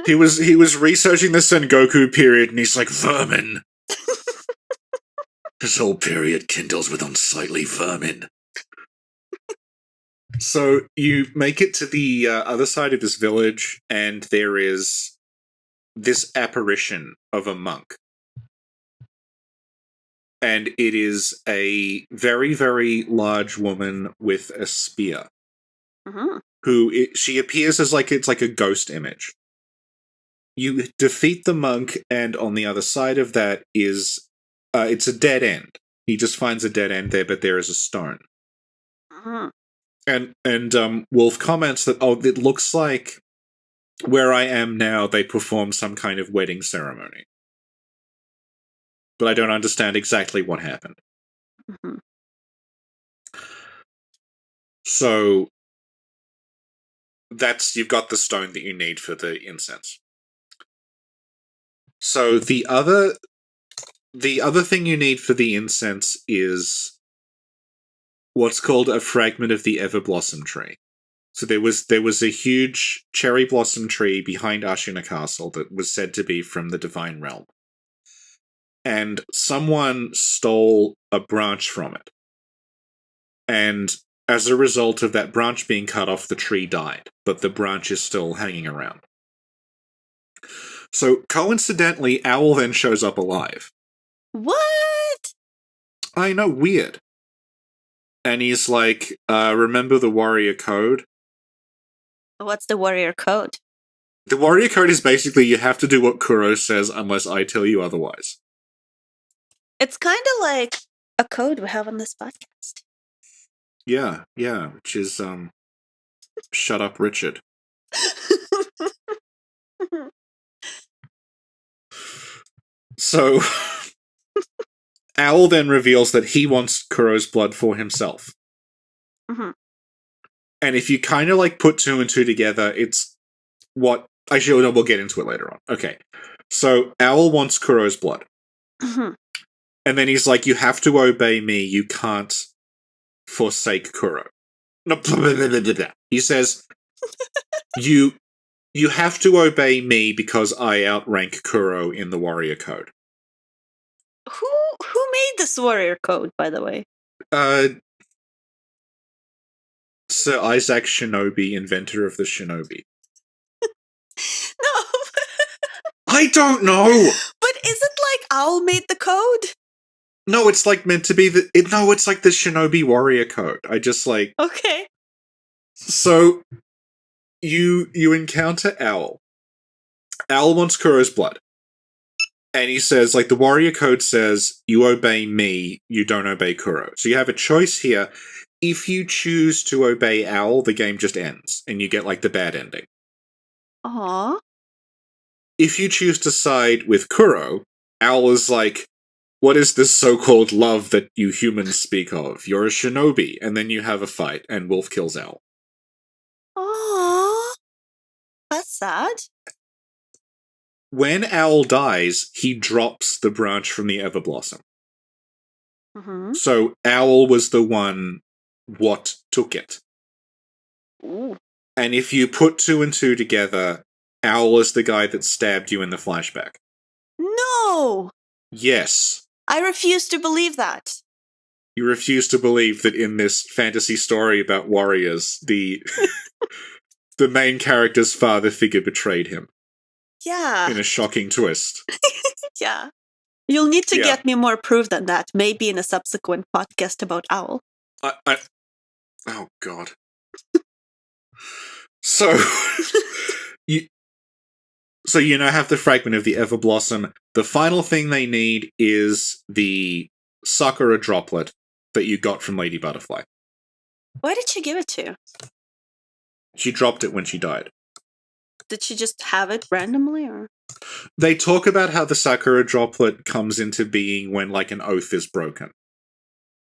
he was researching the Sengoku period, and he's like, vermin. This whole period kindles with unsightly vermin. So you make it to the other side of this village, and there is this apparition of a monk. And it is a very, very large woman with a spear. She appears as it's like a ghost image. You defeat the monk, and on the other side of that is it's a dead end. He just finds a dead end there, but there is a stone. And Wolf comments that it looks like where I am now they perform some kind of wedding ceremony. But I don't understand exactly what happened. So you've got the stone that you need for the incense. So the other thing you need for the incense is what's called a fragment of the Everblossom tree. So there was a huge cherry blossom tree behind Ashina Castle that was said to be from the Divine Realm. And someone stole a branch from it. And as a result of that branch being cut off, the tree died, but the branch is still hanging around. So coincidentally, Owl then shows up alive. What? I know, weird. And he's like, remember the warrior code? What's the warrior code? The warrior code is basically you have to do what Kuro says unless I tell you otherwise. It's kind of like a code we have on this podcast. Yeah, which is, shut up, Richard. So, Owl then reveals that he wants Kuro's blood for himself. Mm-hmm. And if you kind of like put two and two together, it's what... Actually, no, we'll get into it later on. Okay. So, Owl wants Kuro's blood. Mm-hmm. And then he's like, you have to obey me, you can't forsake Kuro. No, he says, you have to obey me because I outrank Kuro in the warrior code. Who made this warrior code, by the way? Sir Isaac Shinobi, inventor of the Shinobi. No. I don't know! But is it like Owl made the code? No, it's like meant to be it's like the Shinobi warrior code. I just like... Okay. So, you encounter Owl. Owl wants Kuro's blood. And he says, like, the warrior code says, you obey me, you don't obey Kuro. So you have a choice here. If you choose to obey Owl, the game just ends, and you get, like, the bad ending. Aww. If you choose to side with Kuro, Owl is like, what is this so-called love that you humans speak of? You're a shinobi. And then you have a fight, and Wolf kills Owl. Aww. That's sad. When Owl dies, he drops the branch from the Everblossom. Mm-hmm. So Owl was the one what took it. Ooh. And if you put two and two together, Owl is the guy that stabbed you in the flashback. No! Yes. I refuse to believe that. You refuse to believe that in this fantasy story about warriors, the the main character's father figure betrayed him. Yeah. In a shocking twist. Yeah. You'll need to Yeah. get me more proof than that, maybe in a subsequent podcast about Owl. Oh, God. So, you now have the fragment of the Everblossom. The final thing they need is the Sakura droplet that you got from Lady Butterfly. Why did she give it to you? She dropped it when she died. Did she just have it randomly, or? They talk about how the Sakura droplet comes into being when, like, an oath is broken.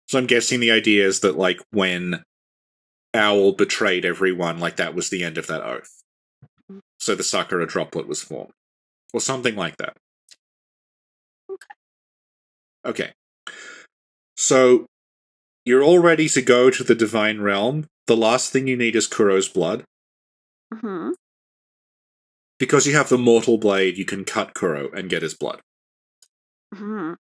So I'm guessing the idea is that, like, when Owl betrayed everyone, like, that was the end of that oath. So the Sakura droplet was formed. Or something like that. Okay. So, you're all ready to go to the Divine Realm. The last thing you need is Kuro's blood. Mm-hmm. Because you have the Mortal Blade, you can cut Kuro and get his blood. Mm-hmm.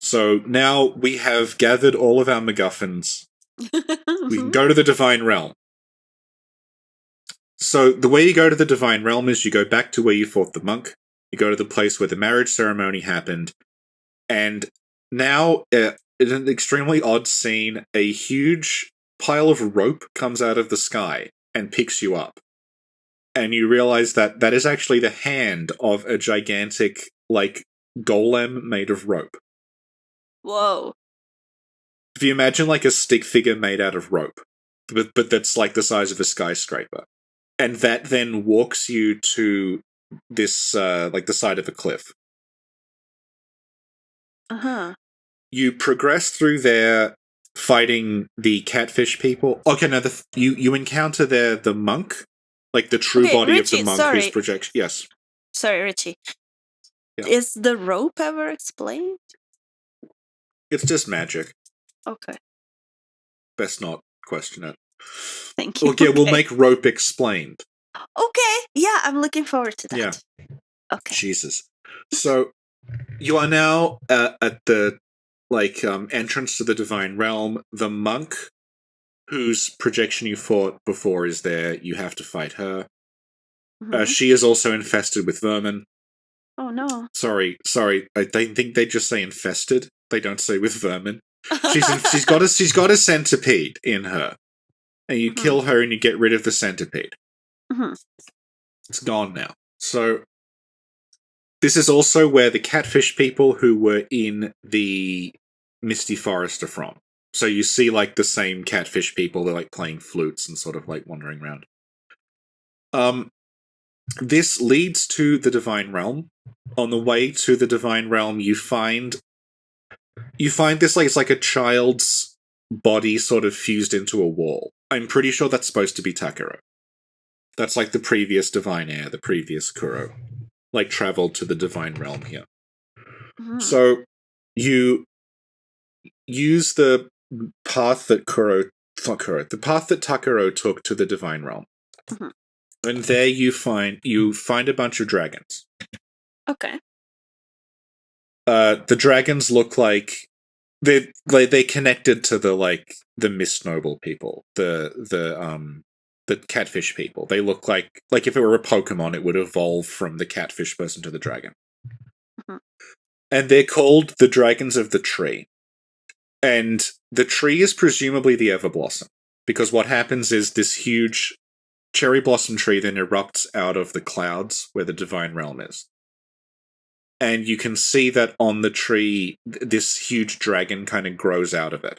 So now we have gathered all of our MacGuffins. We can go to the Divine Realm. So the way you go to the Divine Realm is you go back to where you fought the monk, you go to the place where the marriage ceremony happened, and now, in an extremely odd scene, a huge pile of rope comes out of the sky and picks you up. And you realize that that is actually the hand of a gigantic, like, golem made of rope. Whoa. If you imagine, like, a stick figure made out of rope, but that's, like, the size of a skyscraper. And that then walks you to this, like, the side of a cliff. Uh-huh. You progress through there, fighting the catfish people. Okay, now, you encounter there the monk, like, the true body Richie, of the monk sorry. whose projection... Yes. Sorry, Richie. Yeah. Is the rope ever explained? It's just magic. Okay. best not question it. Thank you. Okay, we'll make rope explained. Okay, yeah, I'm looking forward to that. Yeah. Okay. Jesus. So you are now at the entrance to the Divine Realm. The monk whose projection you fought before is there. You have to fight her. She is also infested with vermin. Oh no. Sorry. I think they just say infested. They don't say with vermin. She's got a centipede in her, and you kill her and you get rid of the centipede. It's gone now. So this is also where the catfish people who were in the Misty Forest are from. So you see like the same catfish people. They're like playing flutes and sort of like wandering around. This leads to the Divine Realm. On the way to the Divine Realm, you find this like it's like a child's body sort of fused into a wall. I'm pretty sure that's supposed to be Takuro. That's like the previous Divine Heir, the previous Kuro, like traveled to the Divine Realm here. So you use the path that the path that Takuro took to the Divine Realm. And there you find a bunch of dragons. Okay. The dragons look like they connected to the Mist Noble people, the catfish people. They look like if it were a Pokemon, it would evolve from the catfish person to the dragon. And they're called the Dragons of the Tree. And the tree is presumably the Everblossom, because what happens is this huge cherry blossom tree then erupts out of the clouds where the Divine Realm is. And you can see that on the tree, this huge dragon kind of grows out of it.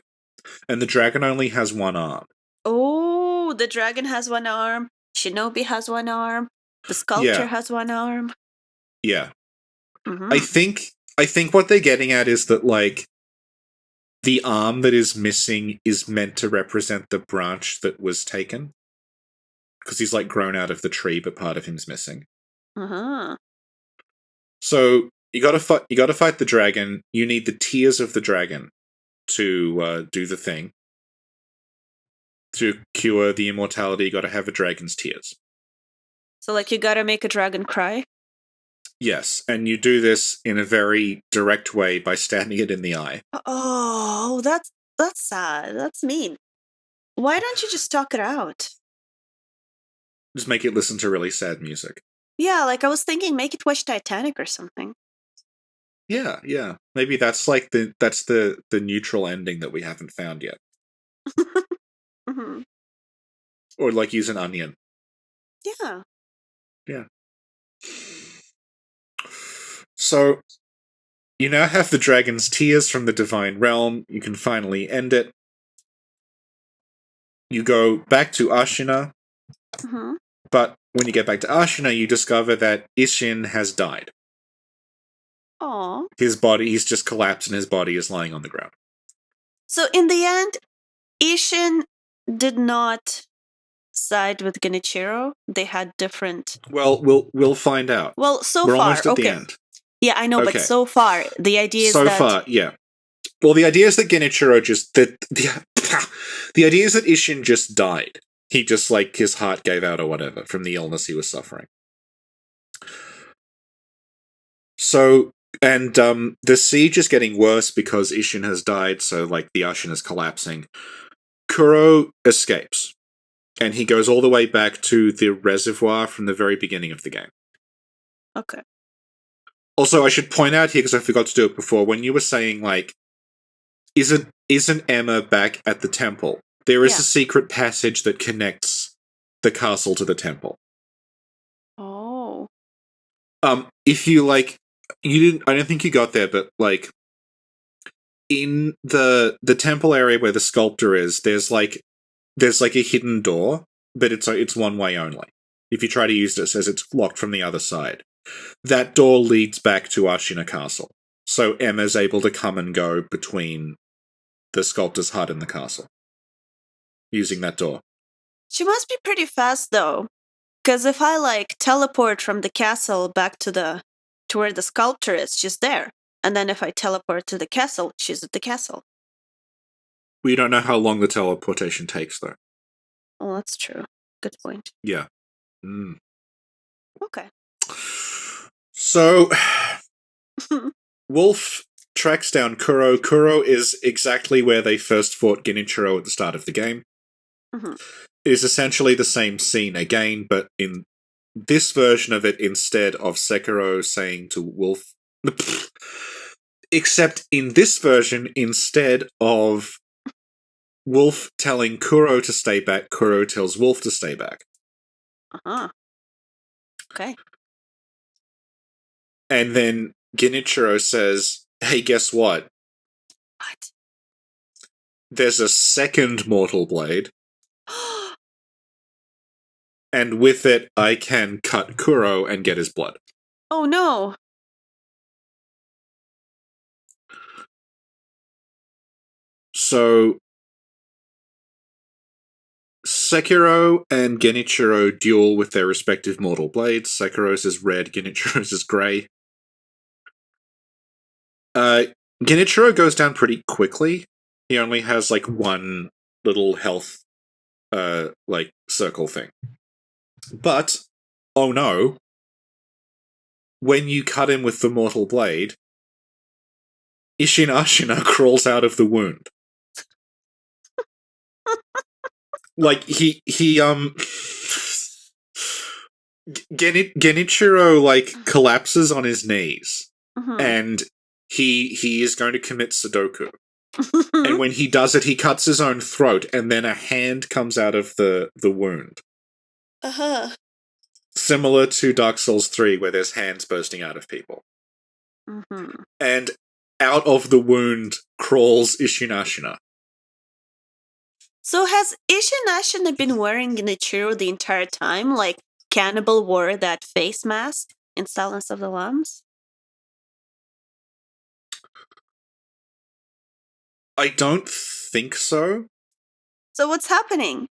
And the dragon only has one arm. Oh, the dragon has one arm. Shinobi has one arm. The Sculptor has one arm. Yeah. I think what they're getting at is that, like, the arm that is missing is meant to represent the branch that was taken. Because he's, like, grown out of the tree, but part of him's missing. So you gotta fight the dragon. You need the tears of the dragon to do the thing. To cure the immortality, you gotta have a dragon's tears. So, like, you gotta make a dragon cry? Yes, and you do this in a very direct way by stabbing it in the eye. Oh, that's sad. That's mean. Why don't you just talk it out? Just make it listen to really sad music. Yeah, like I was thinking, make it watch Titanic or something. Yeah. Maybe that's like the neutral ending that we haven't found yet. Or like use an onion. Yeah. So you now have the dragon's tears from the Divine Realm. You can finally end it. You go back to Ashina. But when you get back to Ashina, you discover that Ishin has died. Aww. He's just collapsed and his body is lying on the ground. So in the end, Ishin did not side with Genichiro. They had different... Well, we'll find out. Well, so We're far, almost at the end. Yeah, I know, but so far, the idea is so far, yeah. Well, the idea is that Genichiro the idea is that Ishin just died. He just, like, his heart gave out or whatever from the illness he was suffering. So, and the siege is getting worse because Ishin has died, so, like, the Ashin is collapsing. Kuro escapes. And he goes all the way back to the reservoir from the very beginning of the game. Okay. Also, I should point out here, because I forgot to do it before, when you were saying, like, isn't Emma back at the temple? There is a secret passage that connects the castle to the temple. Oh. If you, like, I don't think you got there, but, like, in the temple area where the sculptor is, there's like a hidden door, but it's one way only. If you try to use it, it says it's locked from the other side. That door leads back to Ashina Castle. So Emma's able to come and go between the sculptor's hut and the castle. Using that door. She must be pretty fast, though. Because if I, like, teleport from the castle back to where the sculptor is, she's there. And then if I teleport to the castle, she's at the castle. We don't know how long the teleportation takes, though. Oh, that's true. Good point. Yeah. Mm. Okay. So, Wolf tracks down Kuro. Kuro is exactly where they first fought Genichiro at the start of the game. Mm-hmm. It is essentially the same scene again, but in this version of it, instead of Sekiro saying to Wolf... Except in this version, instead of Wolf telling Kuro to stay back, Kuro tells Wolf to stay back. Uh-huh. Okay. And then Genichiro says, hey, guess what? What? There's a second mortal blade, and with it, I can cut Kuro and get his blood. Oh, no. So, Sekiro and Genichiro duel with their respective mortal blades. Sekiro's is red, Genichiro's is grey. Genichiro goes down pretty quickly. He only has, like, one little health, like, circle thing. But, oh no, when you cut him with the mortal blade, Ishin Ashina crawls out of the wound. Like, Genichiro, like, collapses on his knees, and he is going to commit Sudoku. And when he does it, he cuts his own throat, and then a hand comes out of the wound. Uh-huh. Similar to Dark Souls 3, where there's hands bursting out of people. Mm-hmm. And out of the wound crawls Ishin Ashina. So has Ishin Ashina been wearing Genichiro the entire time, like Cannibal wore that face mask in Silence of the Lambs? I don't think so. So what's happening?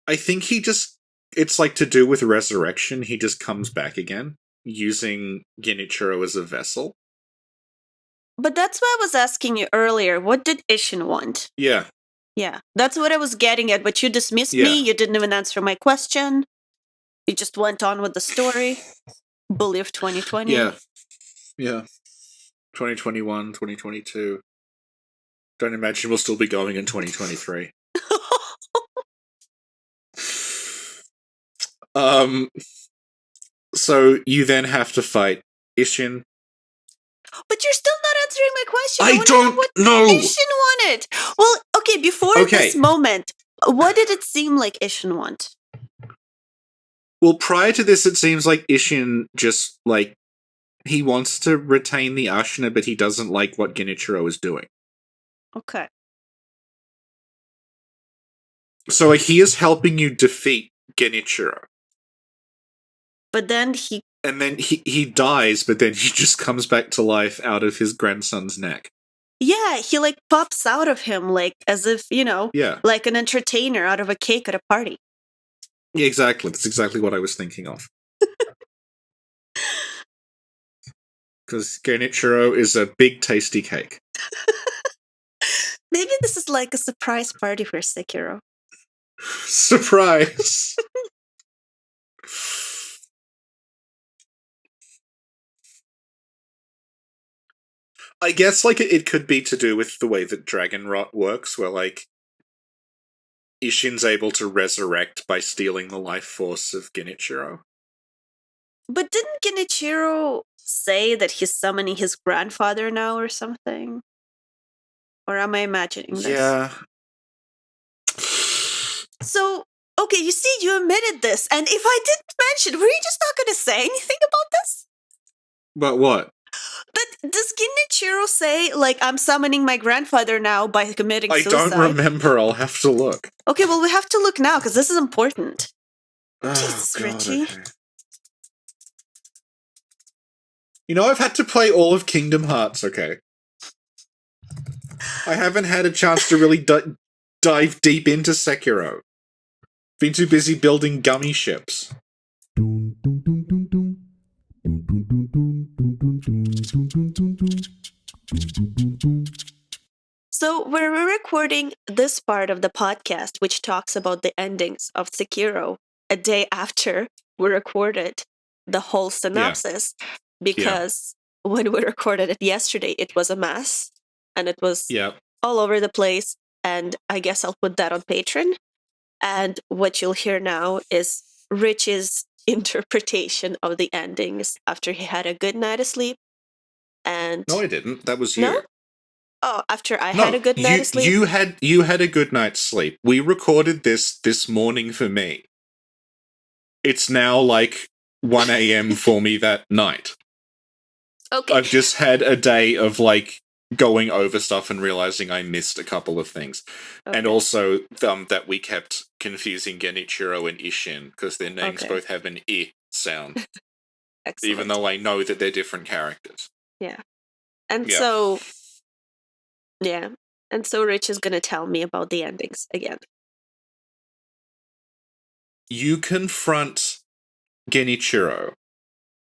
I think he just... It's like to do with resurrection. He just comes back again, using Genichiro as a vessel. But that's why I was asking you earlier. What did Ishin want? Yeah. Yeah, that's what I was getting at, but you dismissed Yeah. me. You didn't even answer my question. You just went on with the story. Bully of 2020. Yeah. Yeah. 2021, 2022. Don't imagine we'll still be going in 2023. So you then have to fight Ishin. But you're still not answering my question. I don't know what Ishin wanted. Well, okay, before this moment, what did it seem like Ishin want? Well, prior to this, it seems like Ishin just, like, he wants to retain the Ashina, but he doesn't like what Genichiro is doing. Okay. So he is helping you defeat Genichiro. But then he... And then he dies, but then he just comes back to life out of his grandson's neck. Yeah, he, like, pops out of him, like, as if, you know, like an entertainer out of a cake at a party. Yeah, exactly. That's exactly what I was thinking of. Because Genichiro is a big, tasty cake. Maybe this is like a surprise party for Sekiro. Surprise! I guess, like, it could be to do with the way that Dragon Rot works, where, like, Ishin's able to resurrect by stealing the life force of Genichiro. But didn't Genichiro say that he's summoning his grandfather now or something? Or am I imagining this? Yeah. So, okay, you see, you admitted this, and if I didn't mention, were you just not going to say anything about this? But what? But does Genichiro say, like, I'm summoning my grandfather now by committing suicide? I don't remember, I'll have to look. Okay, well, we have to look now, because this is important. Oh, Jesus, God, Richie. okay. You know, I've had to play all of Kingdom Hearts, okay? I haven't had a chance to really dive deep into Sekiro. Been too busy building gummy ships. So we're recording this part of the podcast, which talks about the endings of Sekiro, a day after we recorded the whole synopsis, because when we recorded it yesterday, it was a mess and it was Yeah. all over the place. And I guess I'll put that on Patreon. And what you'll hear now is Rich's interpretation of the endings after he had a good night of sleep. And No, I didn't. That was no? you. Oh, after I had No, a good night of sleep? you had a good night's sleep. We recorded this morning for me. It's now like 1 a.m. for me that night. Okay. I've just had a day of like going over stuff and realizing I missed a couple of things. Okay. And also that we kept confusing Genichiro and Ishin because their names both have an I sound. Excellent. Even though I know that they're different characters. Yeah. And so Rich is going to tell me about the endings again. You confront Genichiro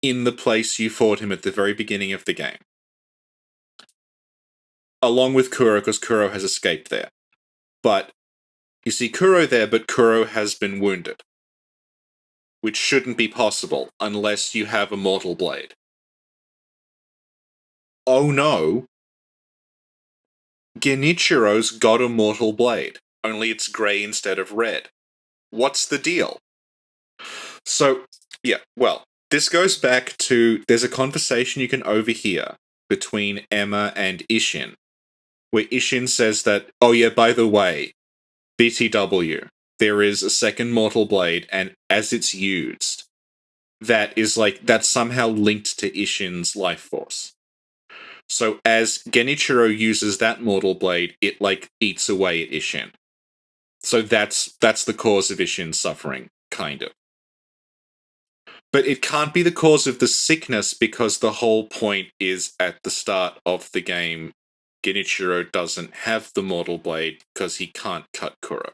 in the place you fought him at the very beginning of the game. Along with Kuro, because Kuro has escaped there. But you see Kuro there, but Kuro has been wounded. Which shouldn't be possible unless you have a mortal blade. Oh no! Genichiro's got a mortal blade, only it's grey instead of red. What's the deal? So, this goes back to, there's a conversation you can overhear between Emma and Ishin, where Ishin says that, oh yeah, by the way, BTW, there is a second mortal blade, and as it's used, that's somehow linked to Ishin's life force. So as Genichiro uses that mortal blade, it eats away at Ishin. So that's the cause of Ishin's suffering, kind of. But it can't be the cause of the sickness because the whole point is at the start of the game, Genichiro doesn't have the mortal blade because he can't cut Kuro.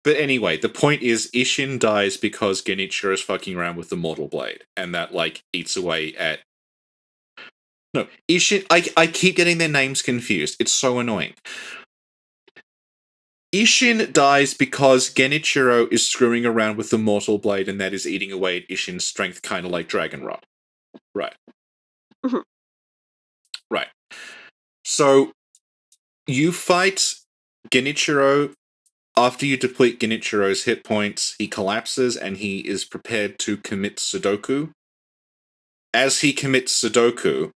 But anyway, the point is Ishin dies because Genichiro is fucking around with the mortal blade, and that eats away at... No, Ishin... I keep getting their names confused. It's so annoying. Ishin dies because Genichiro is screwing around with the mortal blade, and that is eating away at Ishin's strength, kind of like Dragon Rod. Right. Mm-hmm. Right. So, you fight Genichiro. After you deplete Genichiro's hit points, he collapses, and he is prepared to commit Sudoku. As he commits Sudoku...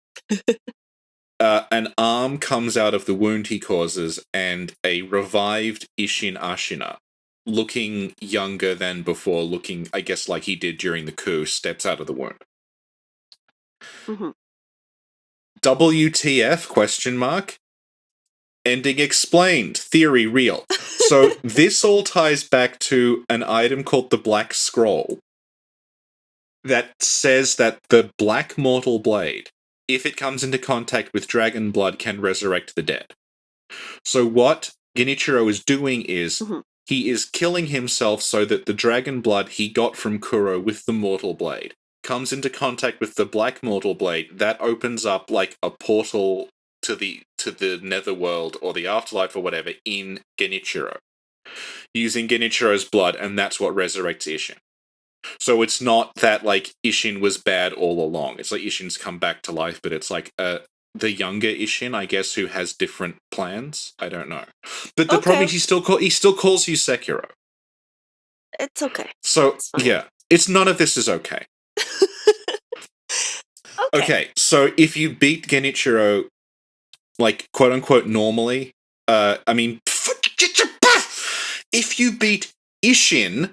an arm comes out of the wound he causes, and a revived Ishin Ashina, looking younger than before, looking, I guess, like he did during the coup, steps out of the wound. Mm-hmm. WTF, question mark? Ending explained. Theory real. So this all ties back to an item called the Black Scroll that says that the Black Mortal Blade, if it comes into contact with dragon blood, can resurrect the dead. So what Genichiro is doing is, he is killing himself so that the dragon blood he got from Kuro with the mortal blade comes into contact with the black mortal blade. That opens up a portal to the netherworld or the afterlife or whatever in Genichiro, using Genichiro's blood, and that's what resurrects Ishin. So it's not that Ishin was bad all along. It's Ishin's come back to life, but it's the younger Ishin, I guess, who has different plans. I don't know. But the problem is he still calls you Sekiro. It's okay. So it's none of this is okay. Okay, so if you beat Genichiro, quote unquote normally, if you beat Ishin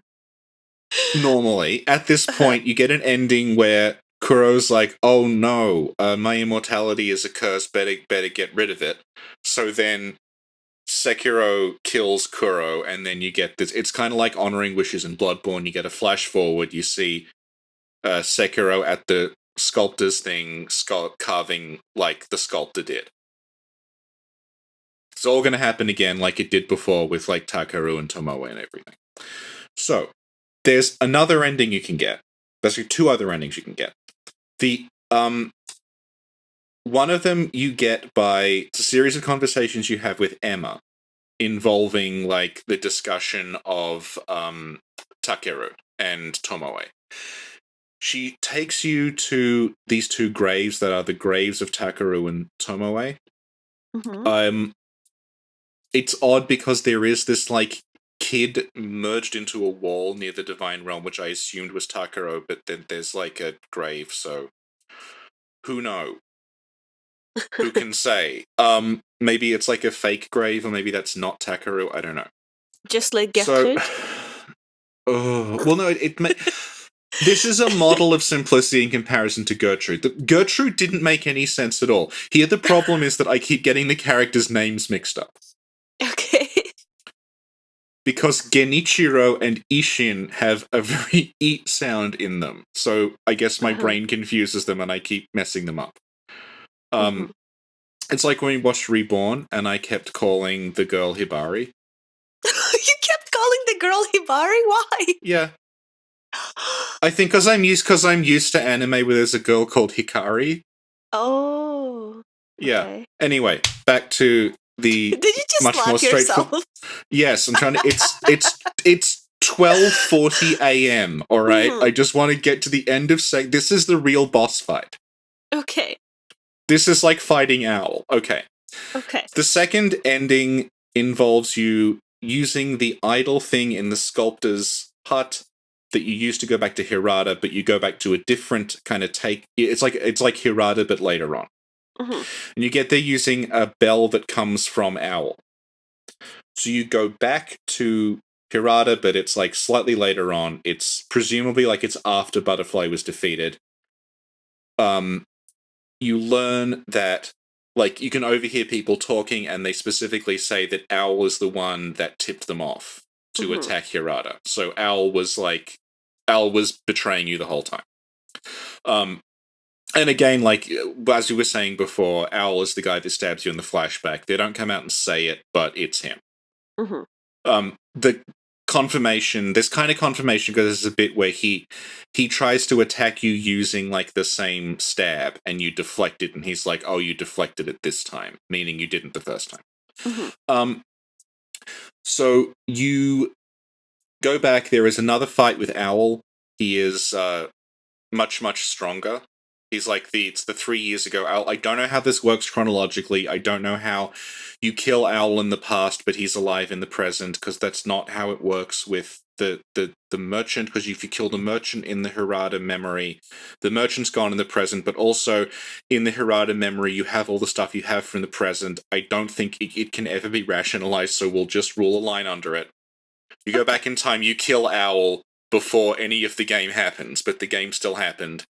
normally, at this point, you get an ending where Kuro's like, oh no, my immortality is a curse, better get rid of it. So then Sekiro kills Kuro, and then you get this. It's kind of like Honoring Wishes in Bloodborne. You get a flash forward, you see Sekiro at the sculptor's thing, carving like the sculptor did. It's all going to happen again like it did before with Takaru and Tomoe and everything. So, there's another ending you can get. There's two other endings you can get. The One of them you get by it's a series of conversations you have with Emma involving like the discussion of Takeru and Tomoe. She takes you to these two graves that are the graves of Takeru and Tomoe. It's odd because there is this like kid merged into a wall near the Divine Realm, which I assumed was Takeru, but then there's like a grave, so who knows? Who can say? Maybe it's like a fake grave, or maybe that's not Takeru. I don't know. Just like Gertrude? Well, no, this is a model of simplicity in comparison to Gertrude. Gertrude didn't make any sense at all. Here, the problem is that I keep getting the characters' names mixed up. Okay. Because Genichiro and Ishin have a very eat sound in them. So I guess my brain confuses them and I keep messing them up. It's like when we watched Reborn and I kept calling the girl Hibari. You kept calling the girl Hibari? Why? Yeah. I think because I'm used to anime where there's a girl called Hikari. Oh. Yeah. Okay. Anyway, back to the Did you just much slap more yourself? Yes, I'm trying to. It's 12:40 a.m. All right, I just want to get to the end of saying this is the real boss fight. Okay. This is like fighting Owl. Okay. Okay. The second ending involves you using the idol thing in the sculptor's hut that you used to go back to Hirata, but you go back to a different kind of take. It's like Hirata, but later on. And you get there using a bell that comes from Owl. So you go back to Hirata, but it's like slightly later on. It's presumably like it's after Butterfly was defeated. You learn that like you can overhear people talking, and they specifically say that Owl is the one that tipped them off to attack Hirata. So Owl was betraying you the whole time. And again, like as you were saying before, Owl is the guy that stabs you in the flashback. They don't come out and say it, but it's him. The confirmation, this kind of confirmation, because there's a bit where he tries to attack you using like the same stab, and you deflect it, and he's like, "Oh, you deflected it this time," meaning you didn't the first time. So you go back. There is another fight with Owl. He is much stronger. He's like it's the 3 years ago Owl. I don't know how this works chronologically. I don't know how you kill Owl in the past, but he's alive in the present, because that's not how it works with the merchant, because if you kill the merchant in the Hirata memory, the merchant's gone in the present, but also in the Hirata memory, you have all the stuff you have from the present. I don't think it can ever be rationalized, so we'll just rule a line under it. You go back in time, you kill Owl before any of the game happens, but the game still happened.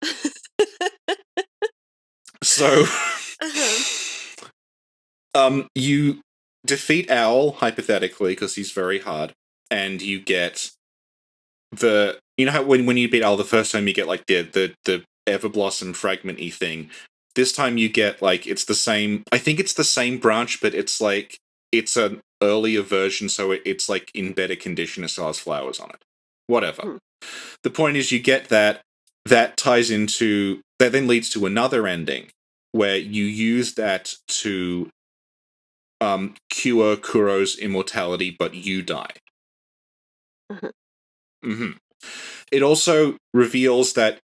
So, you defeat Owl, hypothetically, because he's very hard, and you get you know how when you beat Owl the first time, you get like the Everblossom Fragment-y thing. This time you get like, it's the same, I think it's the same branch, but it's like, it's an earlier version, so it's like in better condition, it still has flowers on it. Whatever. The point is, you get that ties into, that then leads to another ending, where you use that to cure Kuro's immortality, but you die. It also reveals that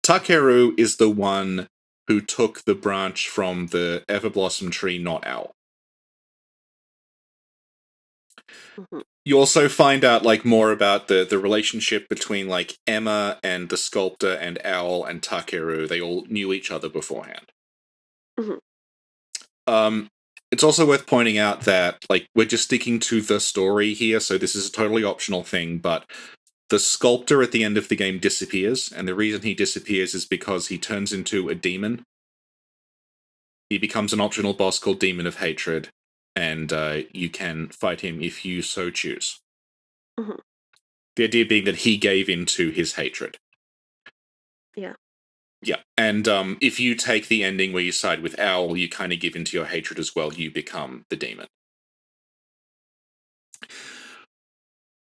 Takeru is the one who took the branch from the Everblossom tree, not Owl. You also find out like more about the relationship between like Emma and the Sculptor and Owl and Takeru. They all knew each other beforehand. It's also worth pointing out that like we're just sticking to the story here, so this is a totally optional thing, but the Sculptor at the end of the game disappears, and the reason he disappears is because he turns into a demon. He becomes an optional boss called Demon of Hatred, and you can fight him if you so choose. The idea being that he gave into his hatred. Yeah. Yeah, and if you take the ending where you side with Owl, you kind of give into your hatred as well. You become the demon.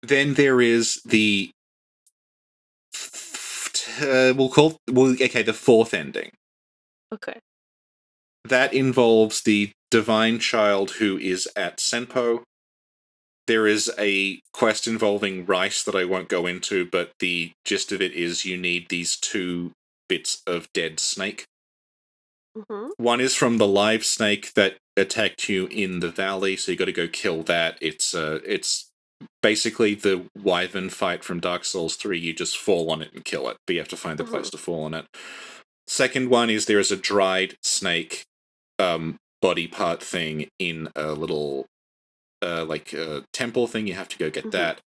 Then there is the the fourth ending. Okay. That involves the divine child who is at Senpo. There is a quest involving rice that I won't go into, but the gist of it is you need these 2 bits of dead snake. Mm-hmm. One is from the live snake that attacked you in the valley, so you got to go kill that. It's basically the wyvern fight from Dark Souls 3. You just fall on it and kill it, but you have to find the place to fall on it. Second one is there is a dried snake body part thing in a little temple thing. You have to go get that.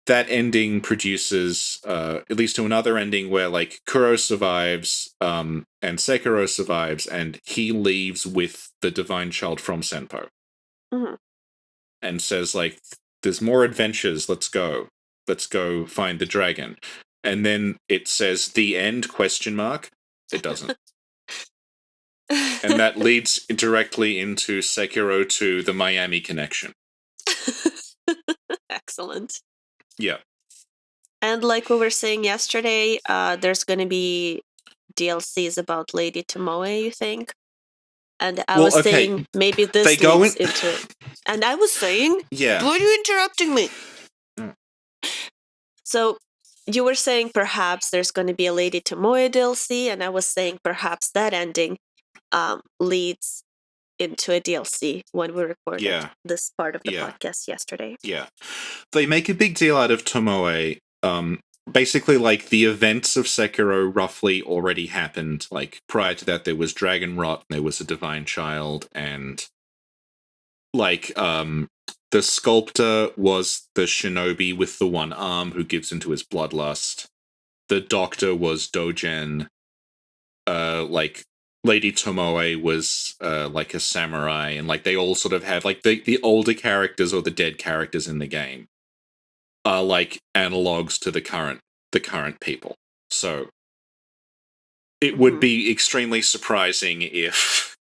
That ending produces at least to another ending where like Kuro survives and Sekiro survives, and he leaves with the divine child from Senpo and says like, there's more adventures, let's go find the dragon. And then it says the end ? It doesn't. And that leads directly into Sekiro 2, the Miami connection. Excellent. Yeah. And like we were saying yesterday, there's going to be DLCs about Lady Tomoe, you think? And I was saying maybe this leads into it. And I was saying, yeah. Why are you interrupting me? So you were saying perhaps there's going to be a Lady Tomoe DLC, and I was saying perhaps that ending leads into a DLC when we recorded this part of the podcast yesterday. Yeah. They make a big deal out of Tomoe. Basically, like, the events of Sekiro roughly already happened. Like, prior to that, there was Dragon Rot, there was a Divine Child, and, like, the Sculptor was the shinobi with the one arm who gives into his bloodlust. The Doctor was Dogen. Like, Lady Tomoe was, like, a samurai, and, like, they all sort of have, like, the older characters or the dead characters in the game are, like, analogues to the current people. So, it would be extremely surprising if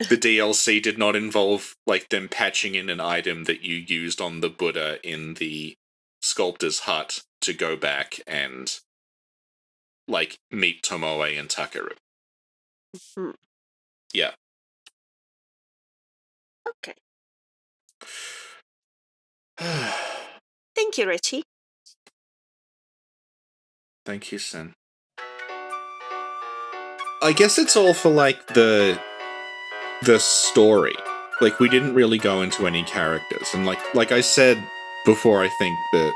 the DLC did not involve, like, them patching in an item that you used on the Buddha in the Sculptor's hut to go back and, like, meet Tomoe and Takeru. Yeah. Okay. Thank you, Richie. Thank you, Sin. I guess it's all for, like, the story. Like, we didn't really go into any characters. And like I said before, I think that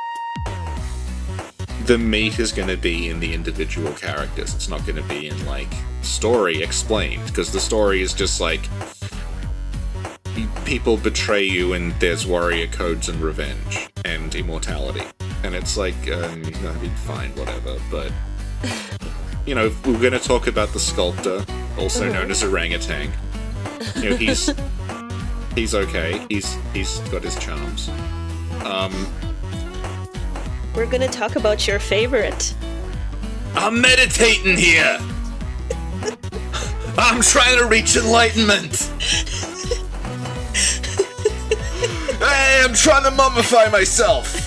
the meat is going to be in the individual characters. It's not going to be in, like, story explained. Because the story is just, like, people betray you and there's warrior codes and revenge and immortality. And it's like, I mean, fine, whatever, but... You know, we're going to talk about the Sculptor, also known as Orangutan. You know, he's okay. He's got his charms. We're going to talk about your favorite. I'm meditating here! I'm trying to reach enlightenment! Hey, I'm trying to mummify myself!